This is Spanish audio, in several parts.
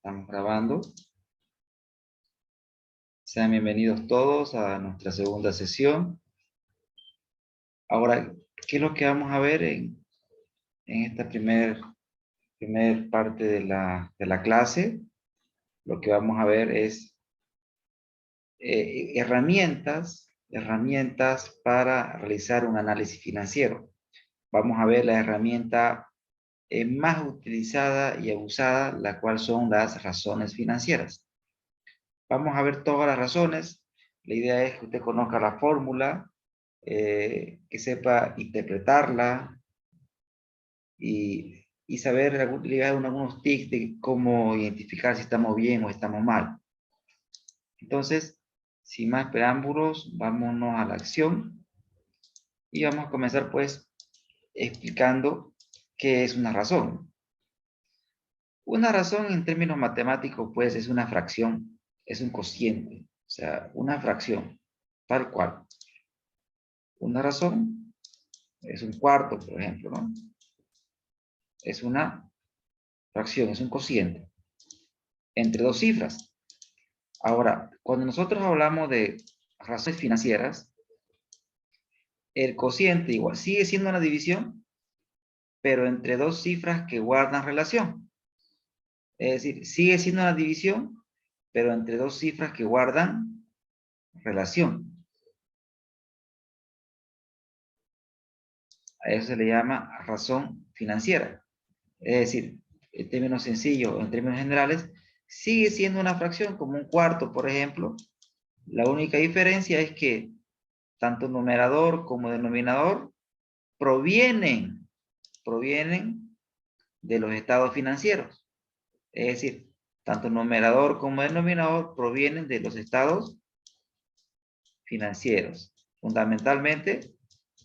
Estamos grabando. Sean bienvenidos todos a nuestra segunda sesión. Ahora, ¿qué es lo que vamos a ver en esta primer parte de la clase? Lo que vamos a ver es herramientas para realizar un análisis financiero. Vamos a ver la herramienta más utilizada y abusada, la cual son las razones financieras. Vamos a ver todas las razones. La idea es que usted conozca la fórmula, que sepa interpretarla y saber algunos tips de cómo identificar si estamos bien o estamos mal. Entonces, sin más preámbulos, vámonos a la acción y vamos a comenzar pues explicando qué es una razón. Una razón en términos matemáticos pues es una fracción, es un cociente, o sea, una fracción, tal cual. Una razón es un cuarto, por ejemplo, ¿no? Es una fracción, es un cociente entre dos cifras. Ahora, cuando nosotros hablamos de razones financieras, el cociente igual sigue siendo una división, pero entre dos cifras que guardan relación. Es decir, sigue siendo una división, pero entre dos cifras que guardan relación. A eso se le llama razón financiera. Es decir, en términos sencillos, en términos generales, sigue siendo una fracción como un cuarto, por ejemplo. La única diferencia es que tanto numerador como denominador provienen de los estados financieros. Es decir, tanto numerador como denominador provienen de los estados financieros. Fundamentalmente,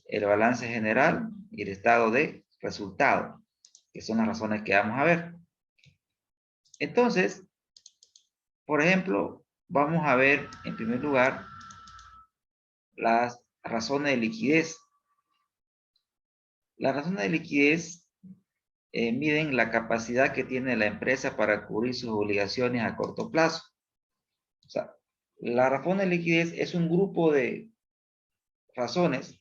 el balance general y el estado de resultado, que son las razones que vamos a ver. Entonces, por ejemplo, vamos a ver en primer lugar las razones de liquidez. Las razones de liquidez miden la capacidad que tiene la empresa para cubrir sus obligaciones a corto plazo. O sea, la razón de liquidez es un grupo de razones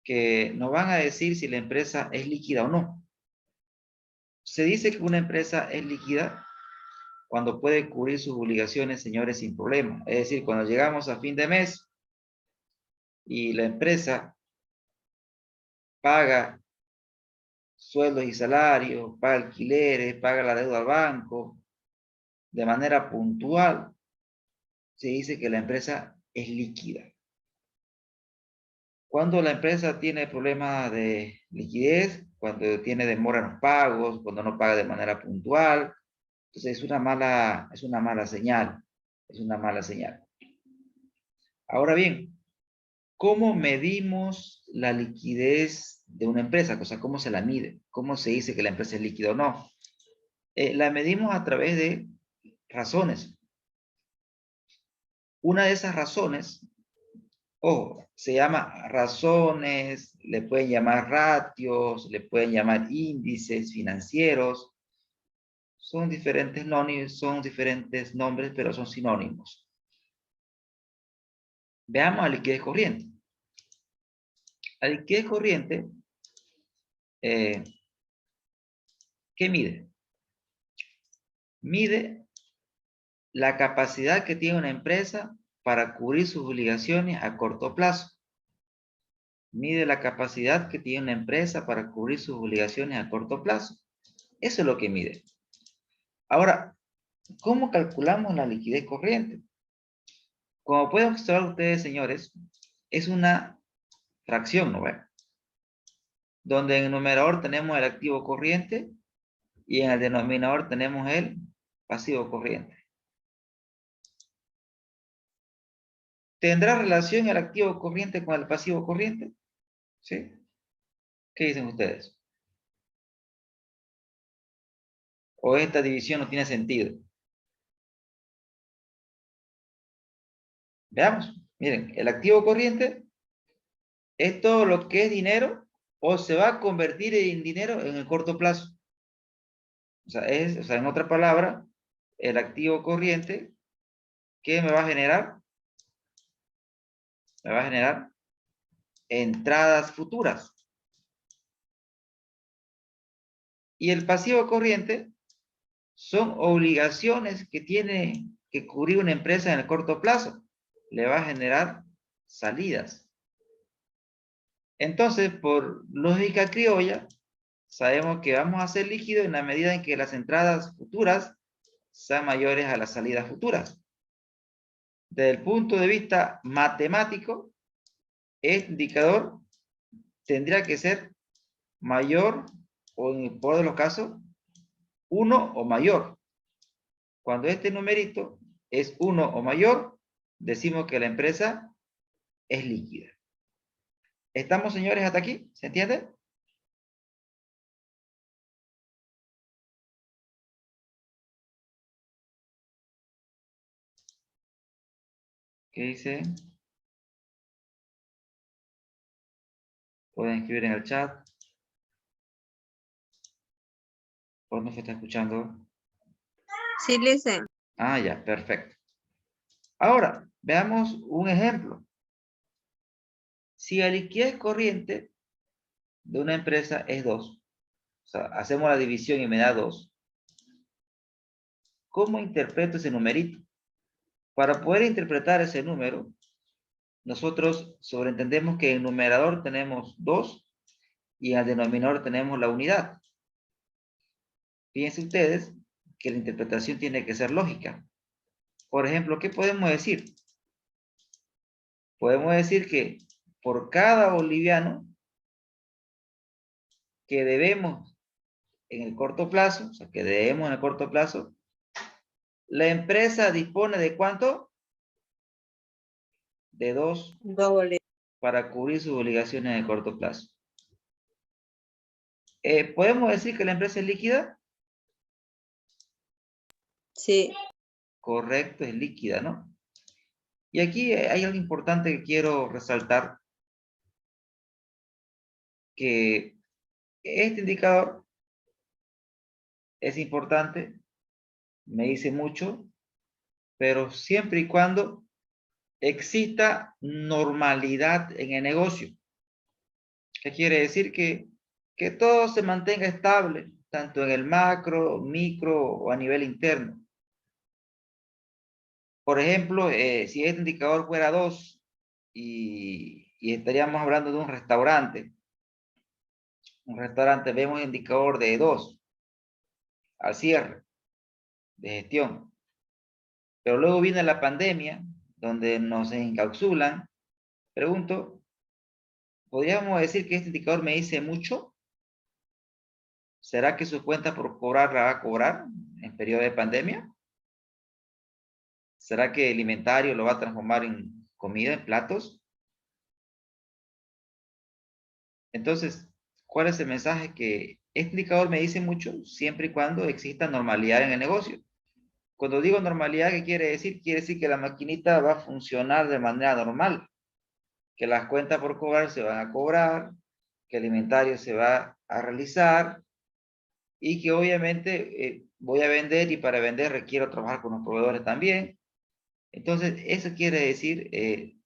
que nos van a decir si la empresa es líquida o no. Se dice que una empresa es líquida cuando puede cubrir sus obligaciones, señores, sin problema. Es decir, cuando llegamos a fin de mes y la empresa paga sueldos y salarios, paga alquileres, paga la deuda al banco, de manera puntual, se dice que la empresa es líquida. Cuando la empresa tiene problemas de liquidez, cuando tiene demora en los pagos, cuando no paga de manera puntual, entonces es una mala señal, es una mala señal. Ahora bien, ¿cómo medimos la liquidez de una empresa? O sea, ¿cómo se la mide? ¿Cómo se dice que la empresa es líquida o no? La medimos a través de razones. Una de esas razones, se llama razones, le pueden llamar ratios, le pueden llamar índices financieros. Son diferentes nombres, pero son sinónimos. Veamos la liquidez corriente. La liquidez corriente, ¿qué mide? Mide la capacidad que tiene una empresa para cubrir sus obligaciones a corto plazo. Mide la capacidad que tiene una empresa para cubrir sus obligaciones a corto plazo. Eso es lo que mide. Ahora, ¿cómo calculamos la liquidez corriente? Como pueden observar ustedes, señores, es una fracción, ¿no ven? Donde en el numerador tenemos el activo corriente y en el denominador tenemos el pasivo corriente. ¿Tendrá relación el activo corriente con el pasivo corriente? ¿Sí? ¿Qué dicen ustedes? ¿O esta división no tiene sentido? Veamos. Miren, el activo corriente es todo lo que es dinero o se va a convertir en dinero en el corto plazo. O sea, en otra palabra, el activo corriente, ¿qué me va a generar? Me va a generar entradas futuras. Y el pasivo corriente son obligaciones que tiene que cubrir una empresa en el corto plazo. Le va a generar salidas. Entonces, por lógica criolla, sabemos que vamos a ser líquidos en la medida en que las entradas futuras sean mayores a las salidas futuras. Desde el punto de vista matemático, este indicador tendría que ser mayor, o en el peor de los casos, 1 o mayor. Cuando este numerito es 1 o mayor, decimos que la empresa es líquida. ¿Estamos, señores, hasta aquí? ¿Se entiende? ¿Qué dice? Pueden escribir en el chat. ¿O no se está escuchando? Sí, listen. Ah, ya, perfecto. Ahora, veamos un ejemplo. Si la liquidez corriente de una empresa es 2, o sea, hacemos la división y me da 2, ¿cómo interpreto ese numerito? Para poder interpretar ese número, nosotros sobreentendemos que en el numerador tenemos 2 y en el denominador tenemos la unidad. Fíjense ustedes que la interpretación tiene que ser lógica. Por ejemplo, ¿qué podemos decir? Podemos decir que por cada boliviano que debemos en el corto plazo, o sea, que debemos en el corto plazo, la empresa dispone de ¿cuánto? De 2 Doble. para cubrir sus obligaciones en el corto plazo. ¿Podemos decir que la empresa es líquida? Sí. Correcto, es líquida, ¿no? Y aquí hay algo importante que quiero resaltar, que este indicador es importante, me dice mucho, pero siempre y cuando exista normalidad en el negocio. ¿Qué quiere decir? Que todo se mantenga estable, tanto en el macro, micro o a nivel interno. Por ejemplo, si este indicador fuera 2 y estaríamos hablando de un restaurante, vemos indicador de 2 al cierre de gestión. Pero luego viene la pandemia, donde nos encapsulan. Pregunto, ¿podríamos decir que este indicador me dice mucho? ¿Será que su cuenta por cobrar la va a cobrar en periodo de pandemia? ¿Será que el inventario lo va a transformar en comida, en platos? Entonces, ¿cuál es el mensaje? Que este indicador me dice mucho siempre y cuando exista normalidad en el negocio. Cuando digo normalidad, ¿qué quiere decir? Quiere decir que la maquinita va a funcionar de manera normal, que las cuentas por cobrar se van a cobrar, que el inventario se va a realizar y que obviamente voy a vender y para vender requiero trabajar con los proveedores también. Entonces, eso quiere decir que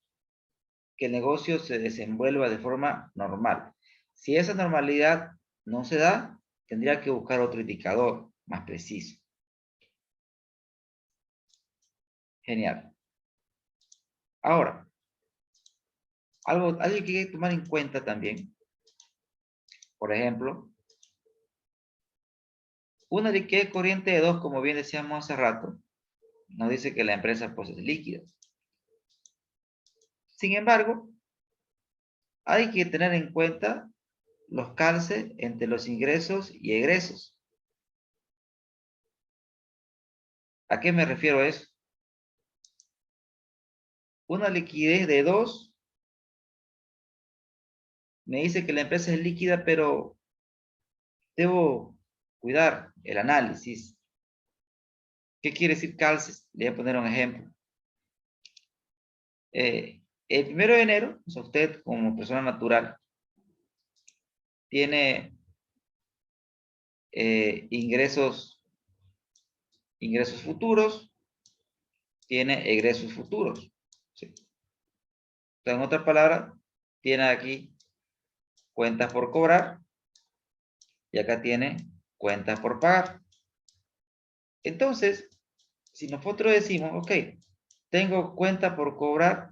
el negocio se desenvuelva de forma normal. Si esa normalidad no se da, tendría que buscar otro indicador más preciso. Genial. Ahora, algo que hay que tomar en cuenta también, por ejemplo, una liquidez corriente de 2, como bien decíamos hace rato, nos dice que la empresa posee líquidos. Sin embargo, hay que tener en cuenta los calces entre los ingresos y egresos. ¿A qué me refiero a eso? Una liquidez de 2 me dice que la empresa es líquida, pero debo cuidar el análisis. ¿Qué quiere decir calces? Le voy a poner un ejemplo. El 1 de enero, o sea, usted como persona natural tiene ingresos ingresos futuros, tiene egresos futuros. ¿Sí? O sea, en otras palabras, tiene aquí cuentas por cobrar y acá tiene cuentas por pagar. Entonces, si nosotros decimos, ok, tengo cuenta por cobrar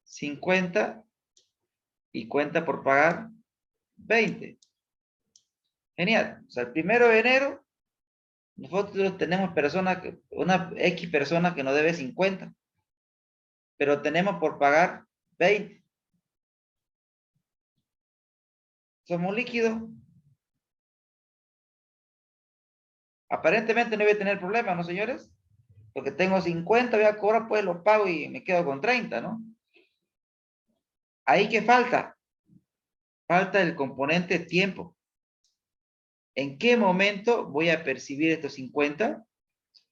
50 y cuenta por pagar 20. Genial. O sea, el 1 de enero, nosotros tenemos una X persona que nos debe 50, pero tenemos por pagar 20. Somos líquidos. Aparentemente no voy a tener problema, ¿no, señores? Porque tengo 50, voy a cobrar, pues los pago y me quedo con 30, ¿no? ¿Ahí qué falta? Falta el componente tiempo. ¿En qué momento voy a percibir estos 50?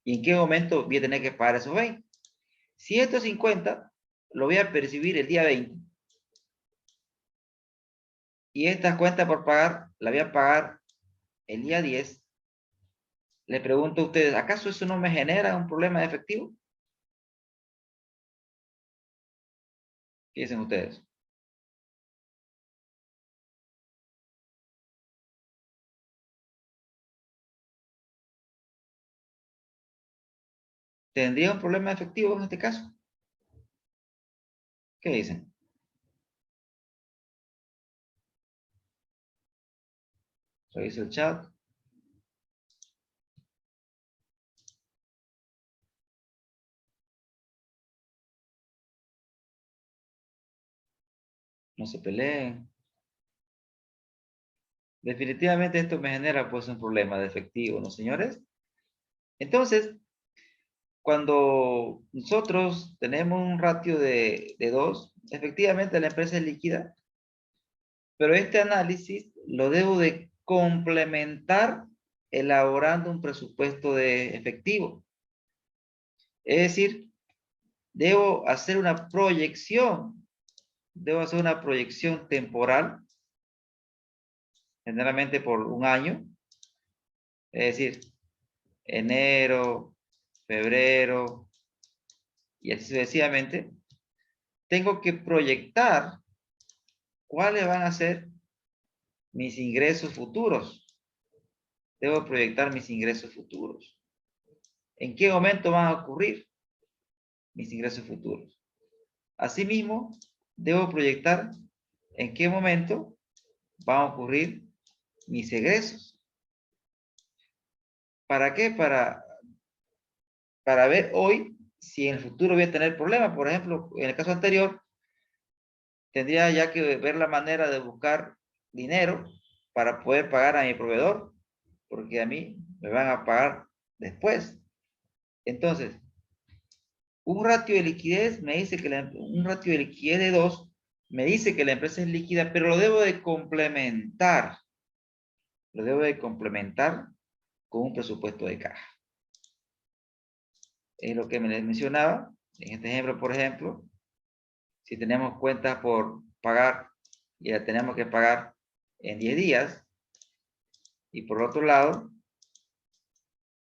¿Y en qué momento voy a tener que pagar esos 20? Si estos 50 lo voy a percibir el día 20 y esta cuenta por pagar la voy a pagar el día 10, le pregunto a ustedes, ¿acaso eso no me genera un problema de efectivo? ¿Qué dicen ustedes? ¿Tendría un problema de efectivo en este caso? ¿Qué dicen? Revisa el chat. No se peleen. Definitivamente esto me genera pues un problema de efectivo, ¿no, señores? Entonces, cuando nosotros tenemos un ratio de 2, efectivamente la empresa es líquida, pero este análisis lo debo de complementar elaborando un presupuesto de efectivo. Es decir, debo hacer una proyección temporal, generalmente por un año, es decir, enero, febrero, y así sucesivamente. Tengo que proyectar cuáles van a ser mis ingresos futuros. Debo proyectar mis ingresos futuros. ¿En qué momento van a ocurrir mis ingresos futuros? Asimismo, debo proyectar en qué momento van a ocurrir mis egresos. ¿Para qué? Para ver hoy si en el futuro voy a tener problemas. Por ejemplo, en el caso anterior, tendría ya que ver la manera de buscar dinero para poder pagar a mi proveedor, porque a mí me van a pagar después. Entonces, un ratio de liquidez me dice que un ratio de liquidez de 2 me dice que la empresa es líquida, pero lo debo de complementar. Lo debo de complementar con un presupuesto de caja. Es lo que me les mencionaba. En este ejemplo, por ejemplo, si tenemos cuentas por pagar y la tenemos que pagar en 10 días, y por otro lado,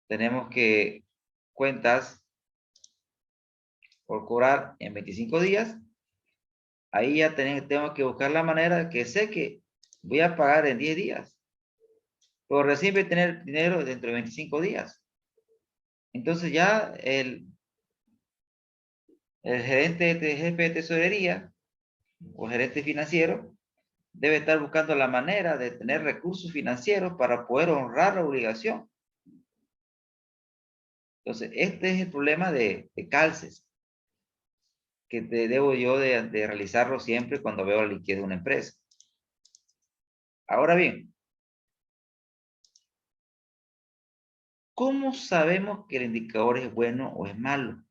tenemos que cuentas por cobrar en 25 días, ahí ya tengo que buscar la manera que sé que voy a pagar en 10 días, pero recién voy a tener dinero dentro de 25 días. Entonces ya el gerente de jefe de tesorería o gerente financiero debe estar buscando la manera de tener recursos financieros para poder honrar la obligación. Entonces, este es el problema de calces, que debo yo de realizarlo siempre cuando veo la liquidez de una empresa. Ahora bien, ¿cómo sabemos que el indicador es bueno o es malo?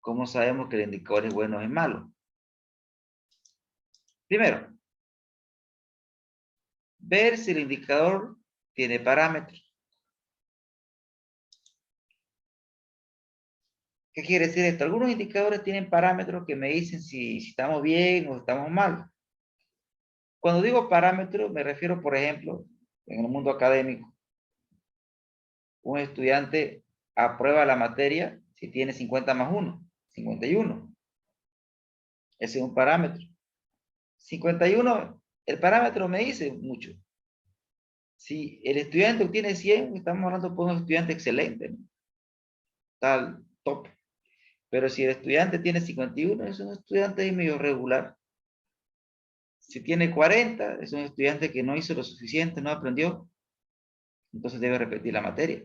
¿Cómo sabemos que el indicador es bueno o es malo? Primero, ver si el indicador tiene parámetros. ¿Qué quiere decir esto? Algunos indicadores tienen parámetros que me dicen si estamos bien o estamos mal. Cuando digo parámetros, me refiero, por ejemplo, en el mundo académico, un estudiante aprueba la materia si tiene 50 más 1, 51. Ese es un parámetro. 51, el parámetro me dice mucho. Si el estudiante obtiene 100, estamos hablando de un estudiante excelente, ¿no? Tal, top. Pero si el estudiante tiene 51, es un estudiante medio regular. Si tiene 40, es un estudiante que no hizo lo suficiente, no aprendió. Entonces debe repetir la materia.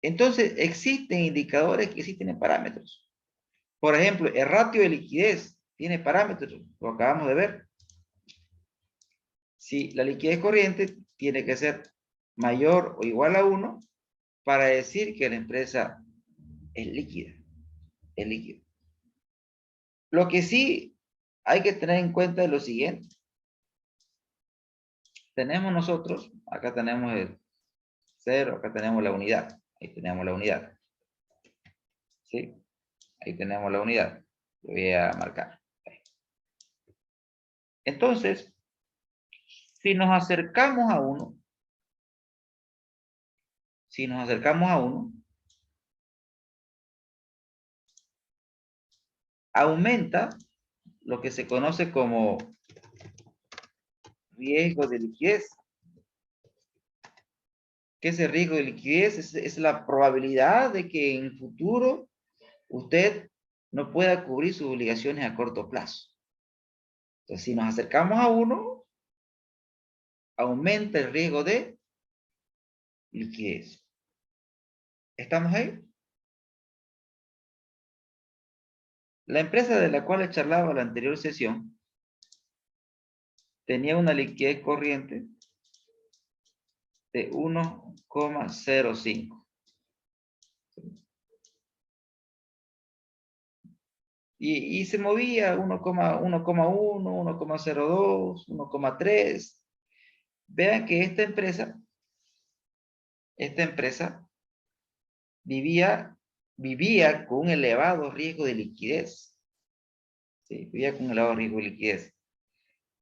Entonces, existen indicadores que sí tienen parámetros. Por ejemplo, el ratio de liquidez tiene parámetros, lo acabamos de ver. Si la liquidez corriente tiene que ser mayor o igual a 1 para decir que la empresa es líquida. Es líquida. Lo que sí hay que tener en cuenta es lo siguiente. Tenemos nosotros, acá tenemos el 0, acá tenemos la unidad. Ahí tenemos la unidad. ¿Sí? Ahí tenemos la unidad. Lo voy a marcar. Entonces, si nos acercamos a 1, aumenta lo que se conoce como riesgo de liquidez. ¿Qué es el riesgo de liquidez? Es la probabilidad de que en el futuro usted no pueda cubrir sus obligaciones a corto plazo. Entonces, si nos acercamos a 1, aumenta el riesgo de liquidez. ¿Estamos ahí? La empresa de la cual he charlado en la anterior sesión tenía una liquidez corriente de 1,05. Y se movía 1,1, 1,02, 1,3. Vean que esta empresa vivía con un elevado riesgo de liquidez. Sí, vivía con un elevado riesgo de liquidez.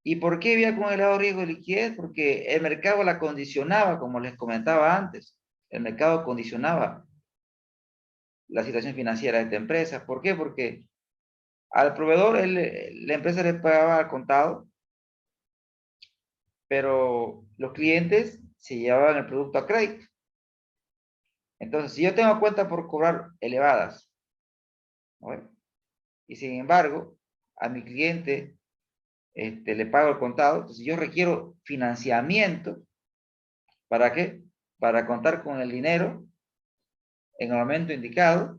¿Y por qué vivía con un elevado riesgo de liquidez? Porque el mercado la condicionaba, como les comentaba antes. El mercado condicionaba la situación financiera de esta empresa. ¿Por qué? Porque al proveedor, la empresa le pagaba al contado, pero los clientes se llevaban el producto a crédito. Entonces, si yo tengo cuentas por cobrar elevadas, ¿no? Y sin embargo, a mi cliente le pago el contado, entonces yo requiero financiamiento. ¿Para qué? Para contar con el dinero en el momento indicado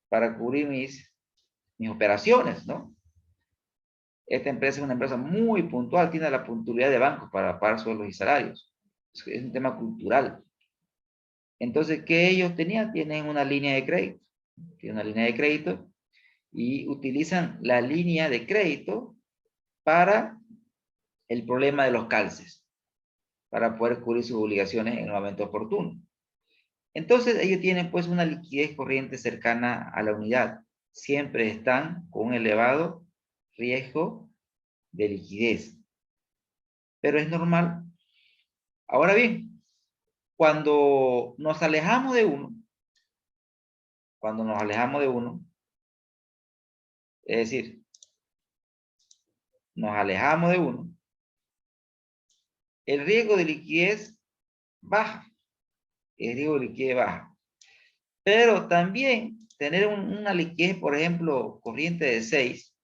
para cubrir mis operaciones, ¿no? Esta empresa es una empresa muy puntual, tiene la puntualidad de bancos para pagar sueldos y salarios. Es un tema cultural. Entonces, ¿qué ellos tenían? Tienen una línea de crédito. Tienen una línea de crédito y utilizan la línea de crédito para el problema de los calces, para poder cubrir sus obligaciones en el momento oportuno. Entonces, ellos tienen pues una liquidez corriente cercana a la unidad. Siempre están con un elevado riesgo de liquidez. Pero es normal. Ahora bien, cuando nos alejamos de 1, es decir, nos alejamos de 1, el riesgo de liquidez baja. El riesgo de liquidez baja. Pero también tener una liquidez, por ejemplo, corriente de 6,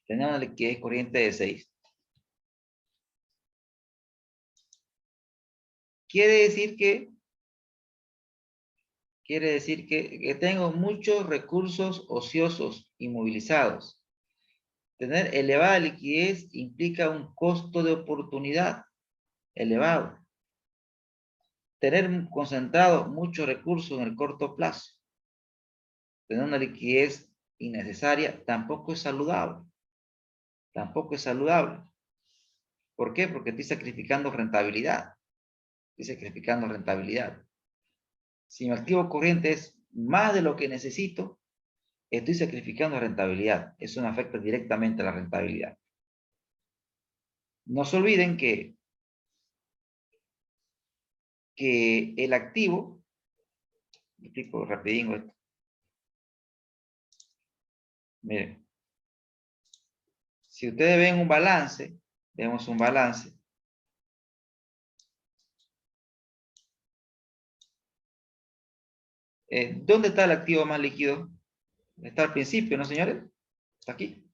tener una liquidez corriente de 6, quiere decir que tengo muchos recursos ociosos inmovilizados. Tener elevada liquidez implica un costo de oportunidad elevado. Tener concentrado muchos recursos en el corto plazo, tener una liquidez innecesaria, tampoco es saludable. Tampoco es saludable. ¿Por qué? Porque estoy sacrificando rentabilidad. Si mi activo corriente es más de lo que necesito, estoy sacrificando rentabilidad. Eso me afecta directamente a la rentabilidad. No se olviden que que el activo, explico rapidín esto. Miren, si ustedes ven un balance, vemos un balance. ¿Dónde está el activo más líquido? Está al principio, ¿no, señores? Está aquí.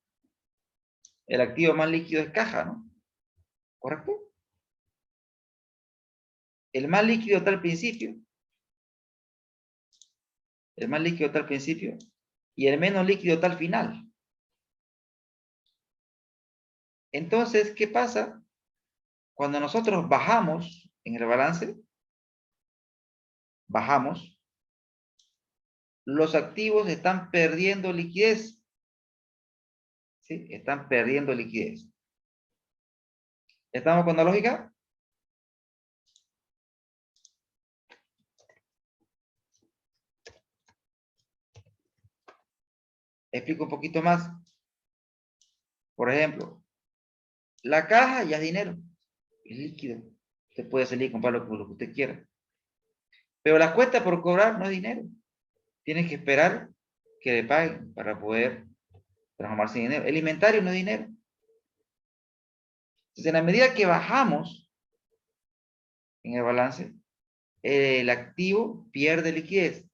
El activo más líquido es caja, ¿no? ¿Correcto? El más líquido está al principio. El más líquido está al principio. Y el menos líquido está al final. Entonces, ¿qué pasa? Cuando nosotros bajamos en el balance, bajamos, los activos están perdiendo liquidez. ¿Sí? Están perdiendo liquidez. ¿Estamos con la lógica? Explico un poquito más. Por ejemplo, la caja ya es dinero, es líquido. Usted puede salir y comprarlo con lo que usted quiera. Pero la cuenta por cobrar no es dinero. Tienes que esperar que le paguen para poder transformarse en dinero. El inventario no es dinero. Entonces, en la medida que bajamos en el balance, el activo pierde liquidez.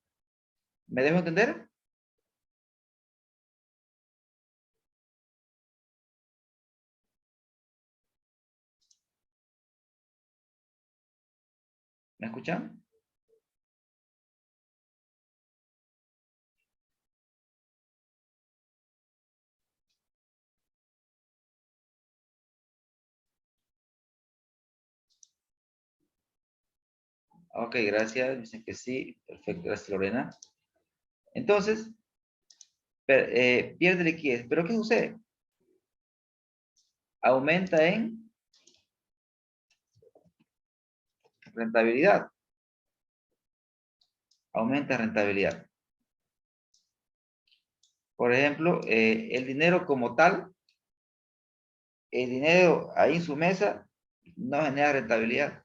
¿Me dejo entender? ¿Me escuchan? Ok, gracias. Dicen que sí. Perfecto, gracias, Lorena. Entonces, pierde liquidez. ¿Pero qué sucede? Aumenta en rentabilidad. Aumenta rentabilidad. Por ejemplo, el dinero como tal, el dinero ahí en su mesa no genera rentabilidad.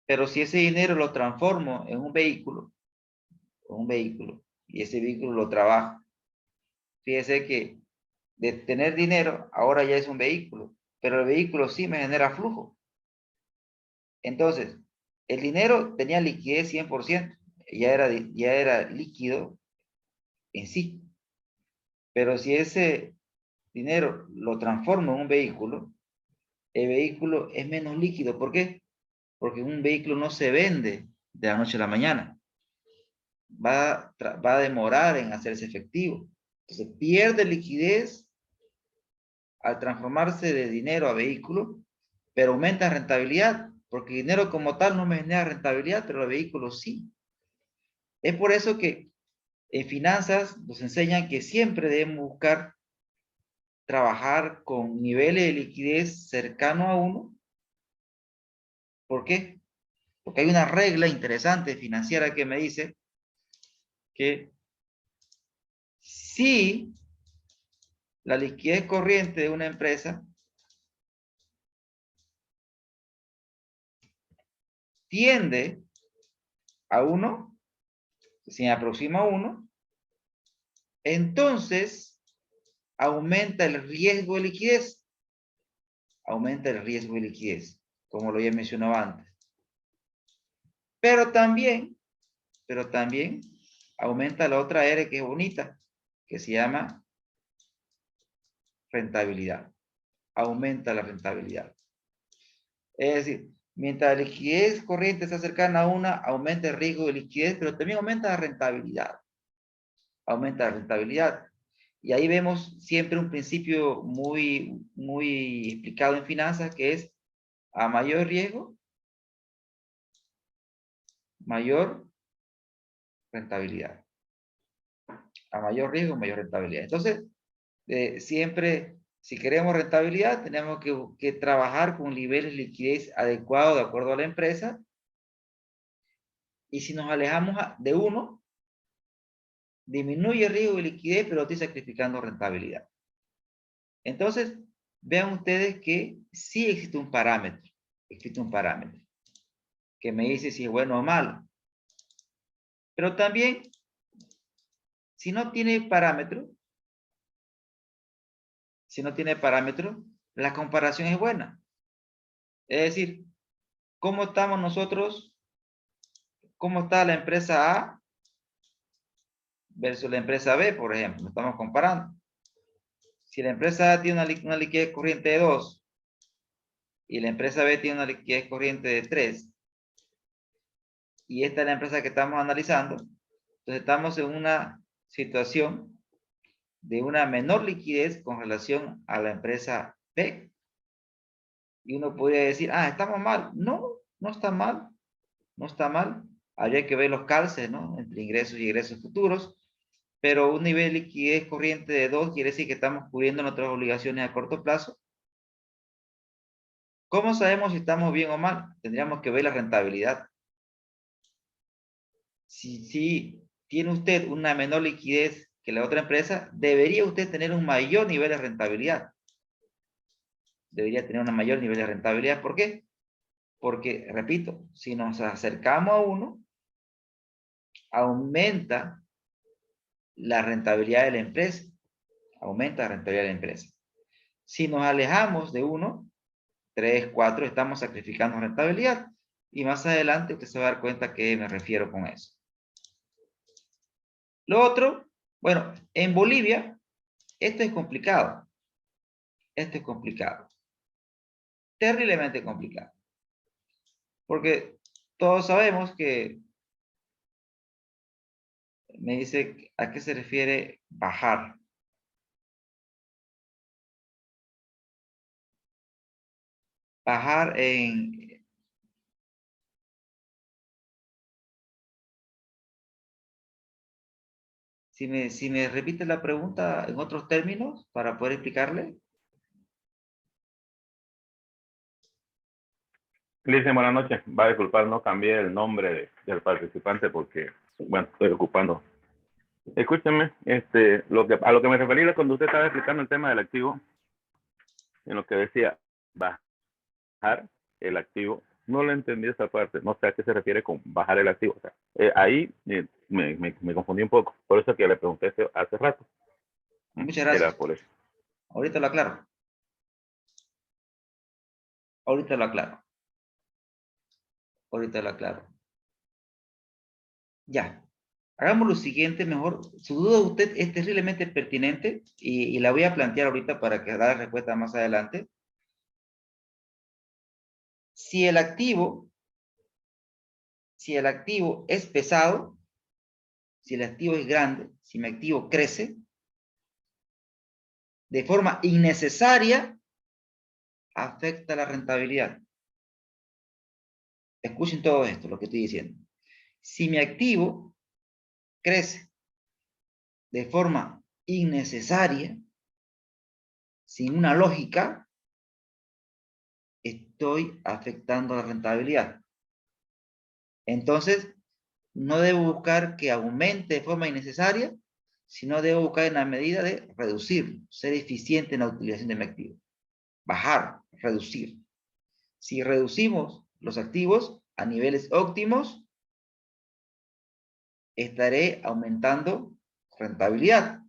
Pero si ese dinero lo transformo en un vehículo, y ese vehículo lo trabajo, fíjese que de tener dinero, ahora ya es un vehículo, pero el vehículo sí me genera flujo. Entonces, el dinero tenía liquidez 100%, ya era líquido en sí. Pero si ese dinero lo transformo en un vehículo, el vehículo es menos líquido. ¿Por qué? Porque un vehículo no se vende de la noche a la mañana. Va a demorar en hacerse efectivo. Entonces pierde liquidez al transformarse de dinero a vehículo, pero aumenta rentabilidad, porque el dinero como tal no me genera rentabilidad, pero el vehículo sí. Es por eso que en finanzas nos enseñan que siempre debemos buscar trabajar con niveles de liquidez cercano a 1. ¿Por qué? Porque hay una regla interesante financiera que me dice que si la liquidez corriente de una empresa tiende a 1, si me aproxima a 1, entonces aumenta el riesgo de liquidez. Aumenta el riesgo de liquidez, como lo ya mencionaba antes. Pero también aumenta la otra R que es bonita, que se llama rentabilidad. Aumenta la rentabilidad. Es decir, mientras la liquidez corriente está cercana a 1, aumenta el riesgo de liquidez, pero también aumenta la rentabilidad. Aumenta la rentabilidad. Y ahí vemos siempre un principio muy, muy explicado en finanzas, que es a mayor riesgo, mayor rentabilidad. A mayor riesgo, mayor rentabilidad. Entonces, siempre, si queremos rentabilidad, tenemos que trabajar con niveles de liquidez adecuados de acuerdo a la empresa. Y si nos alejamos de 1, disminuye el riesgo de liquidez, pero estoy sacrificando rentabilidad. Entonces, vean ustedes que sí existe un parámetro. Existe un parámetro. que me dice si es bueno o malo. Pero también, si no tiene parámetro, la comparación es buena. Es decir, ¿cómo estamos nosotros? ¿Cómo está la empresa A versus la empresa B, por ejemplo? Lo estamos comparando. Si la empresa A tiene una liquidez corriente de 2 y la empresa B tiene una liquidez corriente de 3, y esta es la empresa que estamos analizando, entonces estamos en una situación de una menor liquidez con relación a la empresa B. Y uno podría decir, ah, estamos mal. No, no está mal. No está mal. Habría que ver los calces, ¿no? Entre ingresos y egresos futuros. Pero un nivel de liquidez corriente de 2 quiere decir que estamos cubriendo nuestras obligaciones a corto plazo. ¿Cómo sabemos si estamos bien o mal? Tendríamos que ver la rentabilidad. Si tiene usted una menor liquidez que la otra empresa, debería usted tener un mayor nivel de rentabilidad. Debería tener un mayor nivel de rentabilidad. ¿Por qué? Porque, repito, si nos acercamos a uno, aumenta la rentabilidad de la empresa. Aumenta la rentabilidad de la empresa. Si nos alejamos de 1, 3, 4, estamos sacrificando rentabilidad. Y más adelante usted se va a dar cuenta a qué me refiero con eso. Lo otro, bueno, en Bolivia, esto es complicado. Esto es complicado. Terriblemente complicado. Porque todos sabemos que me dice a qué se refiere bajar. Bajar en... Si me repite la pregunta en otros términos para poder explicarle. Le dice buenas noches. Va a disculpar, no cambié el nombre del participante porque, bueno, estoy ocupando. Escúcheme, a lo que me refería cuando usted estaba explicando el tema del activo, en lo que decía bajar el activo, no le entendí esa parte, no sé a qué se refiere con bajar el activo. O sea, ahí me confundí un poco, por eso que le pregunté hace rato. Muchas gracias. Era por eso. Ahorita lo aclaro. Ahorita lo aclaro. Ahorita lo aclaro. Ya. Hagamos lo siguiente mejor. Su duda de usted es terriblemente pertinente y la voy a plantear ahorita para que la respuesta más adelante. Si el activo es pesado, si el activo es grande, si mi activo crece, de forma innecesaria, afecta la rentabilidad. Escuchen todo esto, lo que estoy diciendo. Si mi activo crece de forma innecesaria, sin una lógica, estoy afectando la rentabilidad. Entonces, no debo buscar que aumente de forma innecesaria, sino debo buscar en la medida de reducirlo, ser eficiente en la utilización de mi activo. Bajar, reducir. Si reducimos los activos a niveles óptimos, estaré aumentando rentabilidad.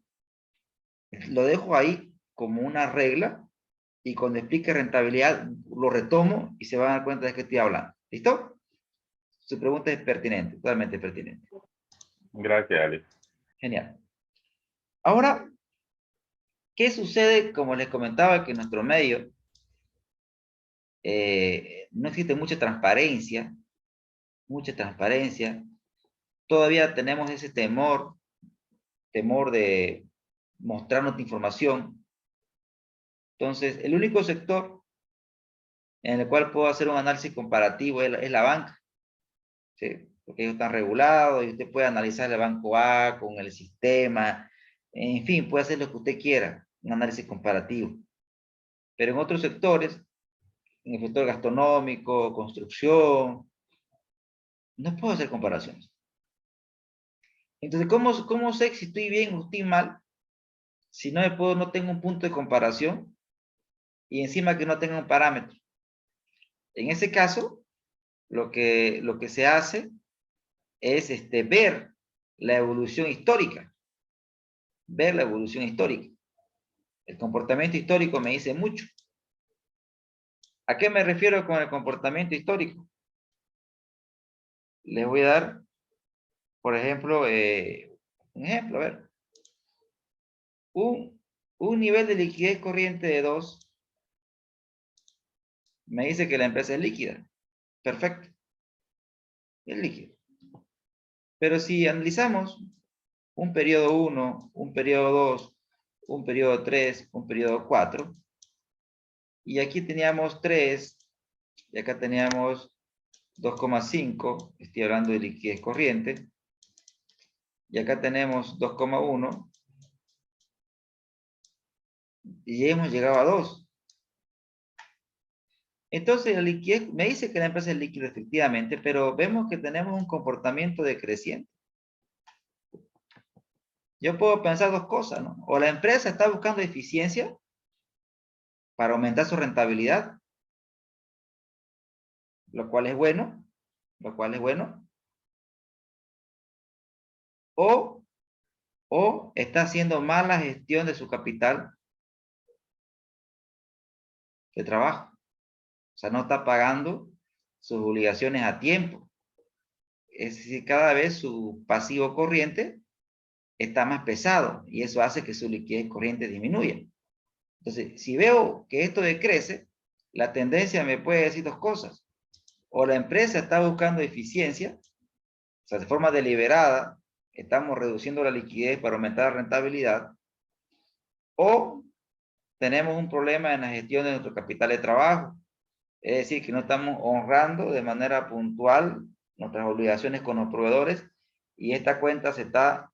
Lo dejo ahí como una regla y cuando explique rentabilidad lo retomo y se van a dar cuenta de que estoy hablando. ¿Listo? Su pregunta es pertinente, totalmente pertinente. Gracias, Alex. Genial. Ahora, ¿qué sucede? Como les comentaba que en nuestro medio no existe mucha transparencia. Todavía tenemos ese temor de mostrar nuestra información. Entonces, el único sector en el cual puedo hacer un análisis comparativo es la banca, ¿sí? Porque ellos están regulados y usted puede analizar el banco A con el sistema, en fin, puede hacer lo que usted quiera, un análisis comparativo. Pero en otros sectores, en el sector gastronómico, construcción, no puedo hacer comparaciones. Entonces, ¿cómo sé si estoy bien o estoy mal? Si no tengo un punto de comparación y encima que no tenga un parámetro. En ese caso, lo que se hace es ver la evolución histórica. Ver la evolución histórica. El comportamiento histórico me dice mucho. ¿A qué me refiero con el comportamiento histórico? Les voy a dar, por ejemplo, un ejemplo, a ver. Un nivel de liquidez corriente de 2 me dice que la empresa es líquida. Perfecto. Es líquida. Pero si analizamos un periodo 1, un periodo 2, un periodo 3, un periodo 4, y aquí teníamos 3, y acá teníamos 2,5, estoy hablando de liquidez corriente, y acá tenemos 2,1, y ya hemos llegado a 2. Entonces la liquidez, me dice que la empresa es líquida efectivamente, pero vemos que tenemos un comportamiento decreciente. Yo puedo pensar dos cosas, ¿no? O la empresa está buscando eficiencia para aumentar su rentabilidad, lo cual es bueno, o está haciendo mala gestión de su capital de trabajo. O sea, no está pagando sus obligaciones a tiempo. Es decir, cada vez su pasivo corriente está más pesado y eso hace que su liquidez corriente disminuya. Entonces, si veo que esto decrece, la tendencia me puede decir dos cosas. O la empresa está buscando eficiencia, o sea, de forma deliberada, estamos reduciendo la liquidez para aumentar la rentabilidad, o tenemos un problema en la gestión de nuestro capital de trabajo. Es decir, que no estamos honrando de manera puntual nuestras obligaciones con los proveedores y esta cuenta se está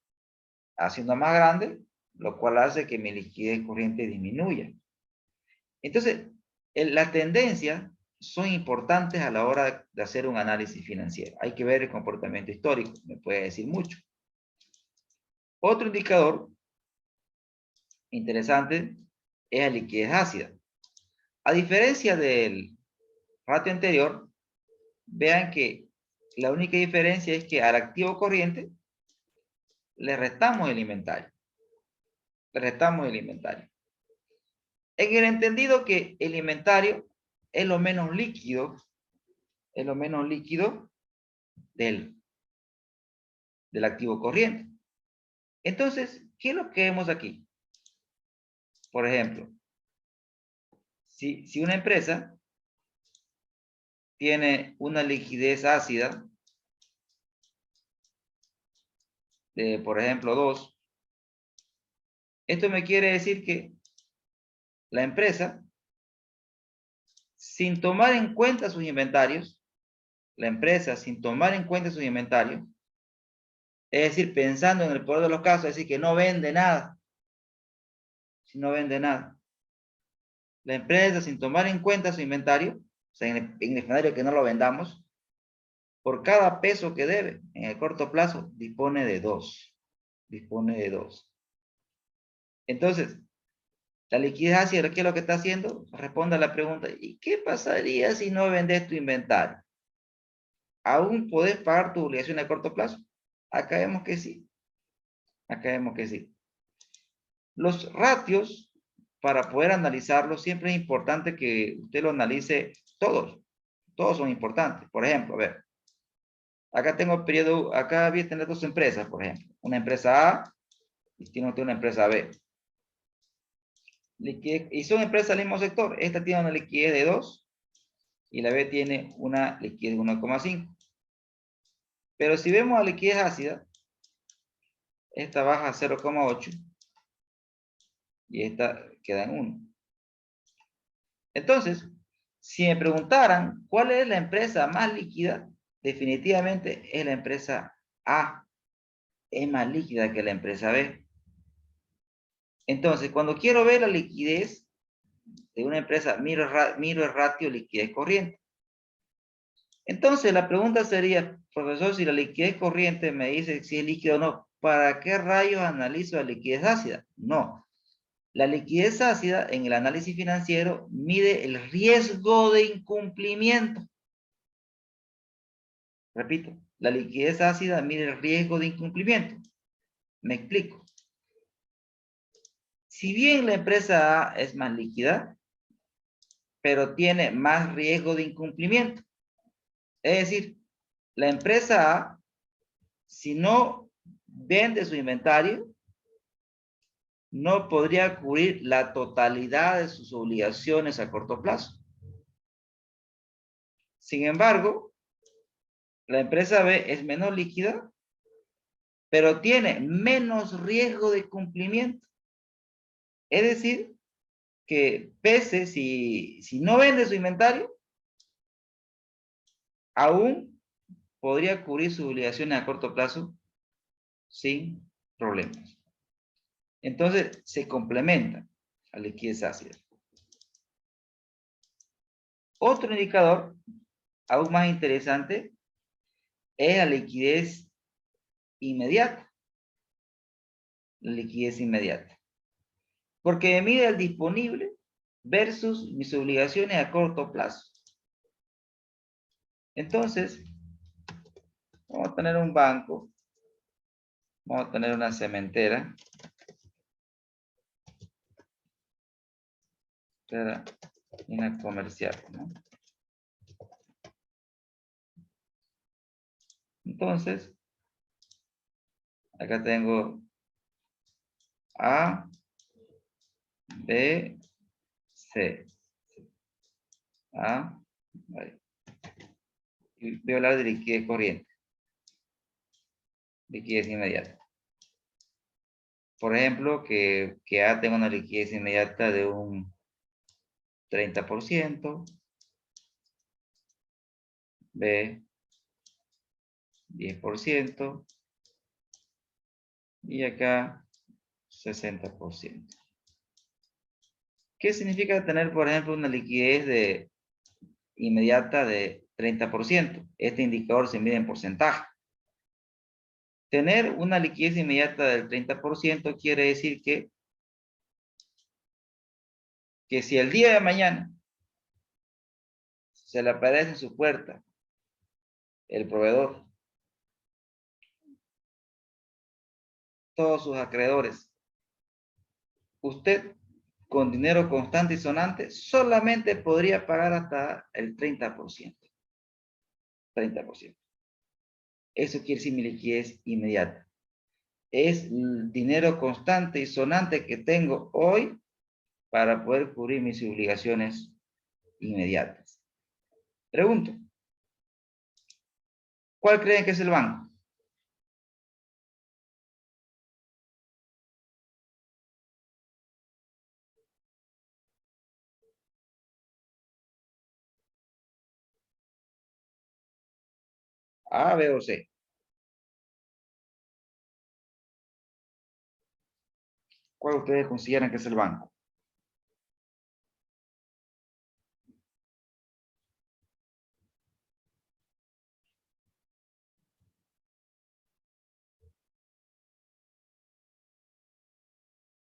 haciendo más grande, lo cual hace que mi liquidez corriente disminuya. Entonces, las tendencias son importantes a la hora de hacer un análisis financiero. Hay que ver el comportamiento histórico, me puede decir mucho. Otro indicador interesante es la liquidez ácida. A diferencia del ratio anterior, vean que la única diferencia es que al activo corriente le restamos el inventario. En el entendido que el inventario es lo menos líquido, del activo corriente. Entonces, ¿qué es lo que vemos aquí? Por ejemplo, si una empresa tiene una liquidez ácida de, por ejemplo, 2, esto me quiere decir que la empresa, sin tomar en cuenta sus inventarios, es decir, pensando en el peor de los casos, es decir, que no vende nada, la empresa, sin tomar en cuenta su inventario, o sea, en el escenario que no lo vendamos, por cada peso que debe en el corto plazo, dispone de 2. Entonces, la liquidez ácida, ¿qué es lo que está haciendo? Responde a la pregunta, ¿y qué pasaría si no vendes tu inventario? ¿Aún podés pagar tu obligación a corto plazo? Acá vemos que sí. Los ratios, para poder analizarlos, siempre es importante que usted lo analice todos. Todos son importantes. Por ejemplo, a ver. Acá tengo el periodo, acá voy a tener dos empresas, por ejemplo. Una empresa A y tiene una empresa B. Y son empresas del mismo sector. Esta tiene una liquidez de 2 y la B tiene una liquidez de 1,5. Pero si vemos la liquidez ácida, esta baja a 0,8 y esta queda en 1. Entonces, si me preguntaran cuál es la empresa más líquida, definitivamente es la empresa A. Es más líquida que la empresa B. Entonces, cuando quiero ver la liquidez de una empresa, miro el ratio liquidez corriente. Entonces, la pregunta sería, profesor, si la liquidez corriente me dice si es líquida o no, ¿para qué rayos analizo la liquidez ácida? No. La liquidez ácida en el análisis financiero mide el riesgo de incumplimiento. Repito, la liquidez ácida mide el riesgo de incumplimiento. Me explico. Si bien la empresa A es más líquida, pero tiene más riesgo de incumplimiento. Es decir, la empresa A, si no vende su inventario, no podría cubrir la totalidad de sus obligaciones a corto plazo. Sin embargo, la empresa B es menos líquida, pero tiene menos riesgo de cumplimiento. Es decir, que pese si no vende su inventario, aún podría cubrir sus obligaciones a corto plazo sin problemas. Entonces, se complementa la liquidez ácida. Otro indicador, aún más interesante, es la liquidez inmediata. La liquidez inmediata. Porque mide el disponible versus mis obligaciones a corto plazo. Entonces, vamos a tener un banco, vamos a tener una cementera, una comercial, ¿no? Entonces, acá tengo A, B, C. A, vale. Y voy a hablar de liquidez corriente. Liquidez inmediata. Por ejemplo, que A tenga una liquidez inmediata de un 30%, B 10% y acá 60%. ¿Qué significa tener, por ejemplo, una liquidez inmediata de 30%? Este indicador se mide en porcentaje. Tener una liquidez inmediata del 30% quiere decir que si el día de mañana se le aparece en su puerta el proveedor, todos sus acreedores, usted con dinero constante y sonante solamente podría pagar hasta el 30%. 30%. Eso quiere decir mi liquidez inmediata. Es el dinero constante y sonante que tengo hoy para poder cubrir mis obligaciones inmediatas. Pregunto, ¿cuál creen que es el banco? A, B o C. ¿Cuál ustedes consideran que es el banco?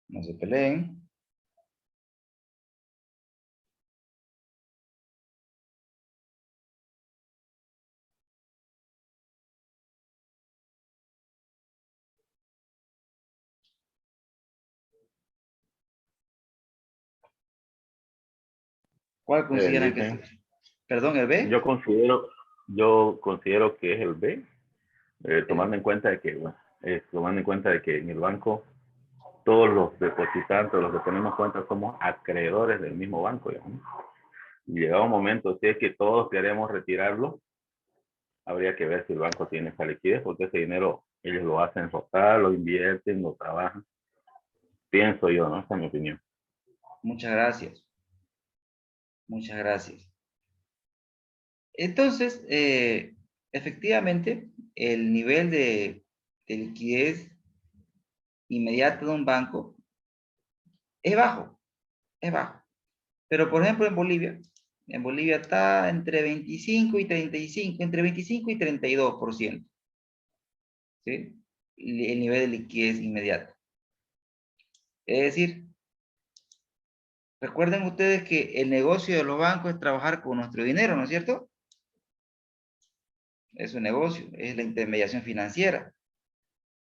No se peleen. ¿Cuál consideran que es? Perdón, ¿el B? Yo considero que es el B, tomando en cuenta de que, bueno, tomando en cuenta de que en el banco todos los depositantes, los que tenemos cuenta, somos acreedores del mismo banco, digamos. Y llegado un momento, si es que todos queremos retirarlo, habría que ver si el banco tiene esa liquidez, porque ese dinero ellos lo hacen rotar, lo invierten, lo trabajan. Pienso yo, ¿no? Esa es mi opinión. Muchas gracias. Muchas gracias. Entonces, efectivamente, el nivel de liquidez inmediata de un banco es bajo, es bajo. Pero, por ejemplo, en Bolivia está entre 25 y 35, entre 25 y 32%. ¿Sí? El nivel de liquidez inmediata. Es decir, recuerden ustedes que el negocio de los bancos es trabajar con nuestro dinero, ¿no es cierto? Es un negocio, es la intermediación financiera.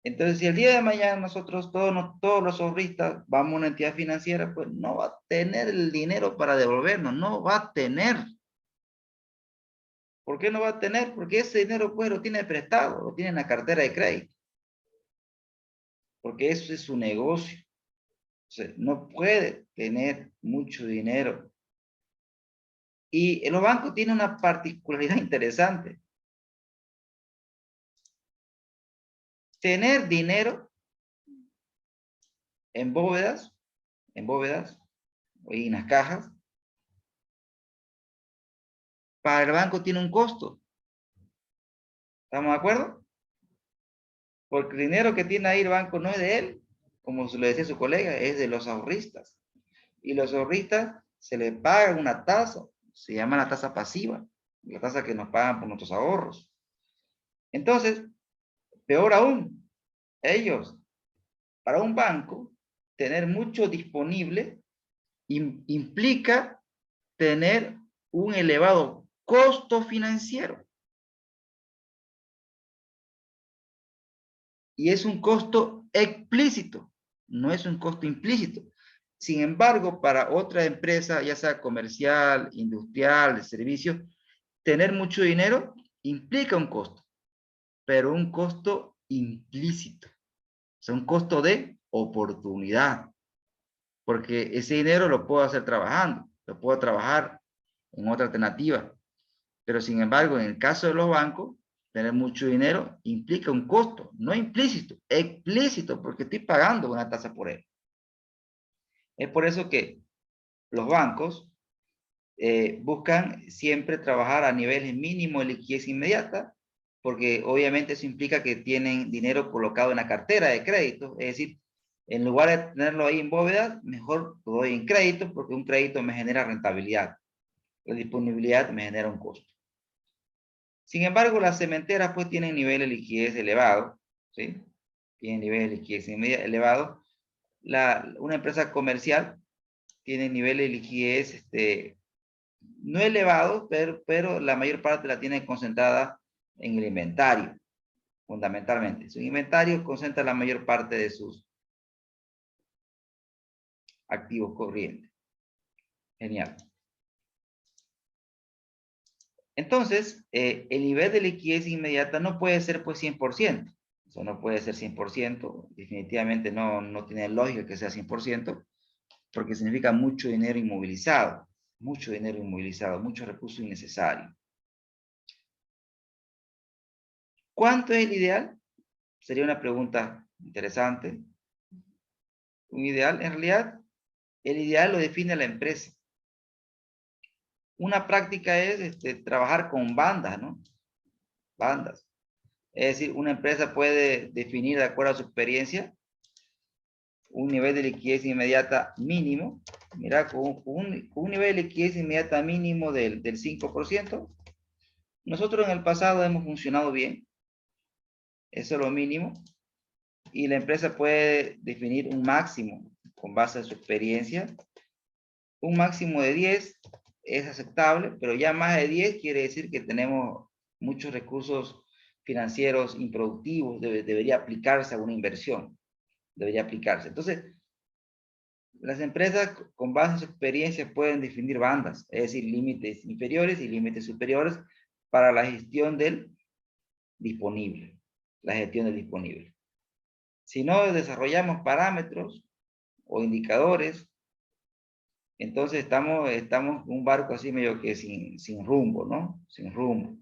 Entonces, si el día de mañana nosotros, todos los ahorristas, vamos a una entidad financiera, pues no va a tener el dinero para devolvernos, no va a tener. ¿Por qué no va a tener? Porque ese dinero pues lo tiene prestado, lo tiene en la cartera de crédito. Porque eso es su negocio. O sea, no puede tener mucho dinero. Y los bancos tienen una particularidad interesante. Tener dinero en bóvedas y en las cajas, para el banco tiene un costo. ¿Estamos de acuerdo? Porque el dinero que tiene ahí el banco no es de él, como se lo decía su colega, es de los ahorristas. Y los ahorristas se les paga una tasa, se llama la tasa pasiva, la tasa que nos pagan por nuestros ahorros. Entonces, peor aún, ellos, para un banco, tener mucho disponible implica tener un elevado costo financiero. Y es un costo explícito, no es un costo implícito. Sin embargo, para otra empresa, ya sea comercial, industrial, de servicios, tener mucho dinero implica un costo, pero un costo implícito. O sea, un costo de oportunidad, porque ese dinero lo puedo hacer trabajando, lo puedo trabajar en otra alternativa. Pero sin embargo, en el caso de los bancos, tener mucho dinero implica un costo, no implícito, explícito, porque estoy pagando una tasa por él. Es por eso que los bancos buscan siempre trabajar a niveles mínimos de liquidez inmediata, porque obviamente eso implica que tienen dinero colocado en la cartera de crédito, es decir, en lugar de tenerlo ahí en bóveda, mejor lo doy en crédito, porque un crédito me genera rentabilidad, la disponibilidad me genera un costo. Sin embargo, las cementeras pues tienen niveles de liquidez elevados, ¿sí? Tienen niveles de liquidez elevados. Una empresa comercial tiene niveles de liquidez no elevados, pero la mayor parte la tiene concentrada en el inventario, fundamentalmente. Su inventario concentra la mayor parte de sus activos corrientes. Genial. Entonces, el nivel de liquidez inmediata no puede ser pues 100%. Eso no puede ser 100%. Definitivamente no tiene lógica que sea 100%, porque significa mucho dinero inmovilizado, mucho recurso innecesario. ¿Cuánto es el ideal? Sería una pregunta interesante. Un ideal, en realidad, el ideal lo define la empresa. Una práctica es trabajar con bandas, ¿no? Bandas. Es decir, una empresa puede definir, de acuerdo a su experiencia, un nivel de liquidez inmediata mínimo. Mira, con un nivel de liquidez inmediata mínimo del 5%, nosotros en el pasado hemos funcionado bien. Eso es lo mínimo. Y la empresa puede definir un máximo con base a su experiencia. Un máximo de 10 es aceptable, pero ya más de 10 quiere decir que tenemos muchos recursos financieros improductivos, debería aplicarse a una inversión, debería aplicarse. Entonces, las empresas con base en su experiencia pueden definir bandas, es decir, límites inferiores y límites superiores para la gestión del disponible, Si no desarrollamos parámetros o indicadores, entonces estamos en un barco así medio que sin rumbo, ¿no? Sin rumbo.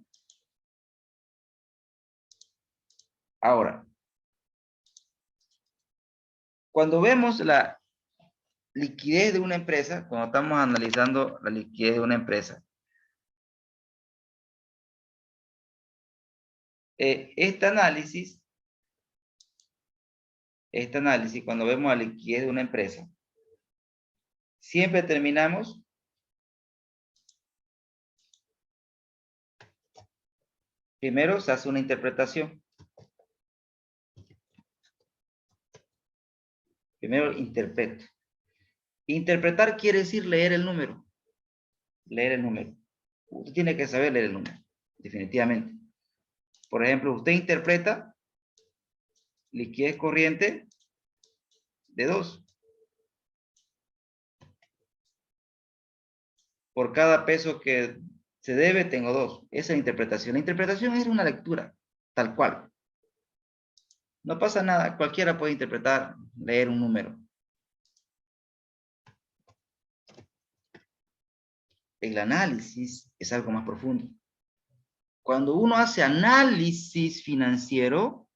Ahora, cuando vemos la liquidez de una empresa, cuando estamos analizando la liquidez de una empresa, este análisis, cuando vemos la liquidez de una empresa, siempre terminamos primero se hace una interpretación. Primero interpreto. Interpretar quiere decir leer el número. Leer el número. Usted tiene que saber leer el número, definitivamente. Por ejemplo, usted interpreta liquidez corriente de 2. Por cada peso que se debe, tengo 2. Esa es la interpretación. La interpretación es una lectura, tal cual. No pasa nada, cualquiera puede interpretar, leer un número. El análisis es algo más profundo. Cuando uno hace análisis financiero,